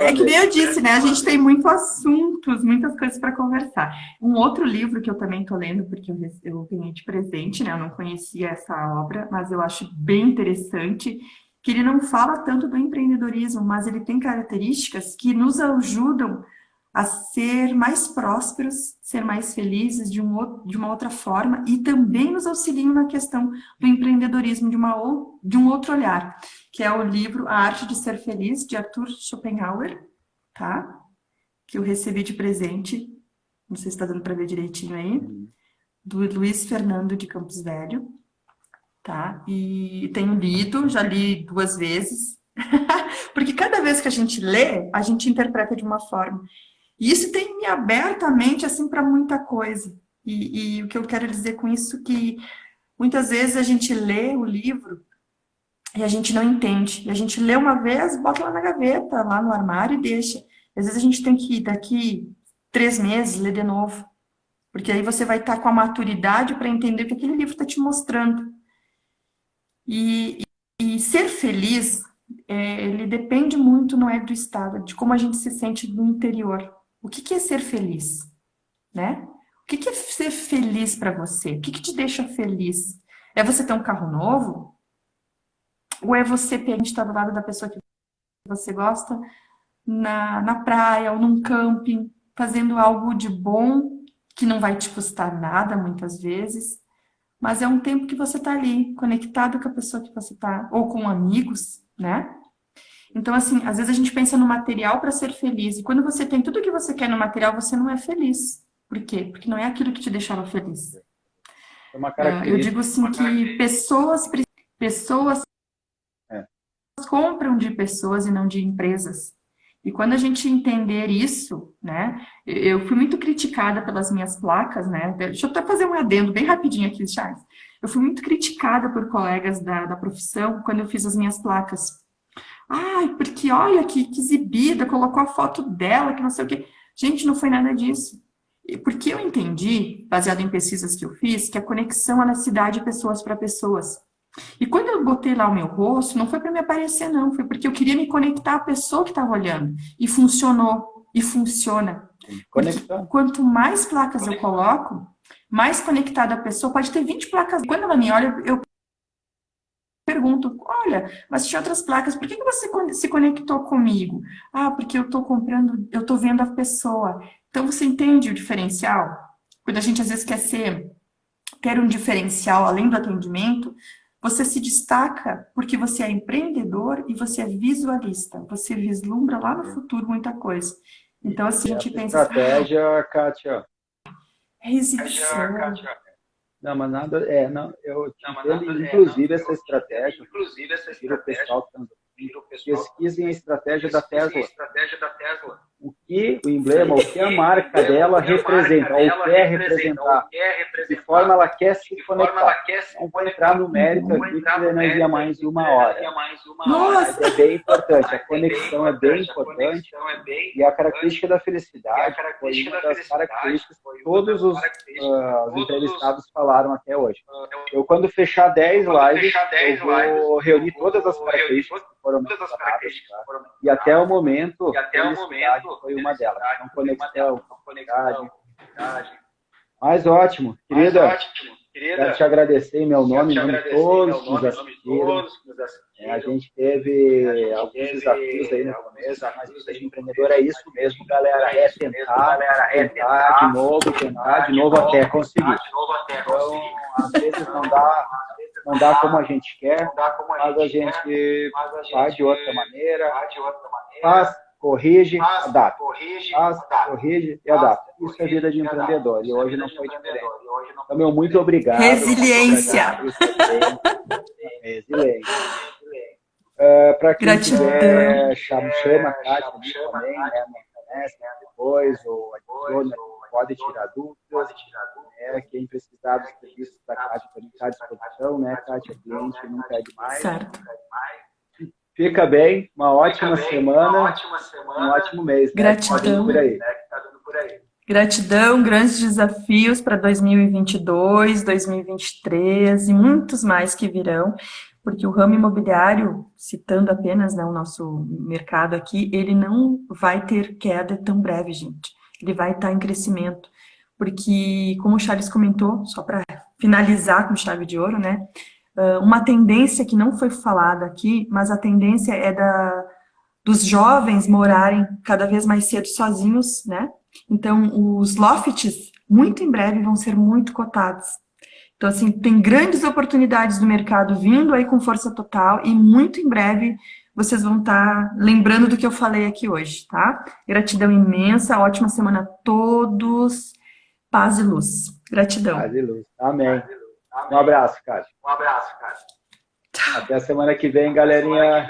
É que nem eu disse, né? A gente tem muitos assuntos, muitas coisas para conversar. Um outro livro que eu também estou lendo, porque eu ganhei de presente, né? Eu não conhecia essa obra, mas eu acho bem interessante, que ele não fala tanto do empreendedorismo, mas ele tem características que nos ajudam a ser mais prósperos, ser mais felizes de uma outra forma e também nos auxiliam na questão do empreendedorismo de um outro olhar, que é o livro A Arte de Ser Feliz, de Arthur Schopenhauer, tá? Que eu recebi de presente, não sei se está dando para ver direitinho aí, do Luiz Fernando de Campos Velho, tá? E tenho lido, já li 2 vezes, porque cada vez que a gente lê, a gente interpreta de uma forma. E isso tem me aberto a mente, assim, para muita coisa, E o que eu quero dizer com isso é que muitas vezes a gente lê o livro e a gente não entende. E a gente lê uma vez, bota lá na gaveta, lá no armário e deixa. Às vezes a gente tem que ir daqui 3 meses ler de novo. Porque aí você vai estar com a maturidade para entender o que aquele livro está te mostrando. E ser feliz, ele depende muito, não é do estado, de como a gente se sente no interior. O que é ser feliz, né? O que é ser feliz para você? O que te deixa feliz? É você ter um carro novo? Ou é você pegar, estar do lado da pessoa que você gosta, na praia ou num camping, fazendo algo de bom, que não vai te custar nada, muitas vezes, mas é um tempo que você está ali, conectado com a pessoa que você está, ou com amigos, né? Então, assim, às vezes a gente pensa no material para ser feliz, e quando você tem tudo o que você quer no material, você não é feliz. Por quê? Porque não é aquilo que te deixava feliz. É uma Eu característica. digo assim que pessoas compram de pessoas e não de empresas. E quando a gente entender isso, né? Eu fui muito criticada pelas minhas placas, né? Deixa eu até fazer um adendo bem rapidinho aqui, Charles. Eu fui muito criticada por colegas da profissão quando eu fiz as minhas placas. Ai, porque olha que exibida, colocou a foto dela, que não sei o quê. Gente, não foi nada disso. Porque eu entendi, baseado em pesquisas que eu fiz, que a conexão ela se dá de pessoas para pessoas. E quando eu botei lá o meu rosto, não foi para me aparecer, não. Foi porque eu queria me conectar à pessoa que estava olhando. E funcionou. E funciona. Porque quanto mais placas eu coloco, mais conectada a pessoa. Pode ter 20 placas. Quando ela me olha, eu pergunto, olha, mas tinha outras placas, por que você se conectou comigo? Ah, porque eu estou comprando, eu estou vendo a pessoa. Então, você entende o diferencial? Quando a gente, às vezes, quer um diferencial além do atendimento, você se destaca porque você é empreendedor e você é visualista. Você vislumbra lá no futuro muita coisa. Então, assim, a gente pensa... Estratégia, Kátia. É exibição. Não, mas nada... não, eu entendo, inclusive, essa estratégia. Vira o pessoal que pesquisem a estratégia da Tesla. O que o emblema, o que a marca dela representa, ou quer representar, de que forma ela quer se conectar. Não vou entrar no mérito aqui, que daria mais uma hora. Mas é bem importante, a conexão é bem importante, e a característica da felicidade foi uma das características que todos os entrevistados falaram até hoje. Eu, quando fechar 10 lives, eu vou reunir todas as características que foram mencionadas, tá? E até o momento, felicidade foi uma delas. Então, conexão, conectividade. Mas ótimo, querida. Quero te agradecer em meu nome, em nome de todos que nos assistiram. A gente teve alguns desafios aí no começo, mas o Seja Empreendedor é isso mesmo, galera. É tentar de novo até conseguir. Então, às vezes não dá como a gente quer, mas a gente faz de outra maneira, faz, corrige, adapta. Faz, corrige e adapta. Isso é vida de empreendedor, e hoje não foi diferente. Então, meu muito obrigado. Resiliência. Resiliência. Para quem quiser, chama a Kátia também, né? Não conhece, depois, ou adiciona, pode tirar dúvidas. Quem precisar dos serviços da Kátia também está à disposição, né? Kátia, cliente, não pede mais. Certo. Fica bem, uma ótima semana, um ótimo mês. Gratidão. Por aí. Gratidão, grandes desafios para 2022, 2023 e muitos mais que virão, porque o ramo imobiliário, citando apenas, né, o nosso mercado aqui, ele não vai ter queda tão breve, gente. Ele vai estar em crescimento, porque, como o Charles comentou, só para finalizar com chave de ouro, né, uma tendência que não foi falada aqui, mas a tendência é dos jovens morarem cada vez mais cedo sozinhos, né? Então, os lofts, muito em breve, vão ser muito cotados. Então, assim, tem grandes oportunidades do mercado vindo aí com força total e muito em breve vocês vão estar lembrando do que eu falei aqui hoje, tá? Gratidão imensa, ótima semana a todos, paz e luz. Gratidão. Paz e luz. Amém. Um abraço, Kátia. Até a semana que vem, galerinha.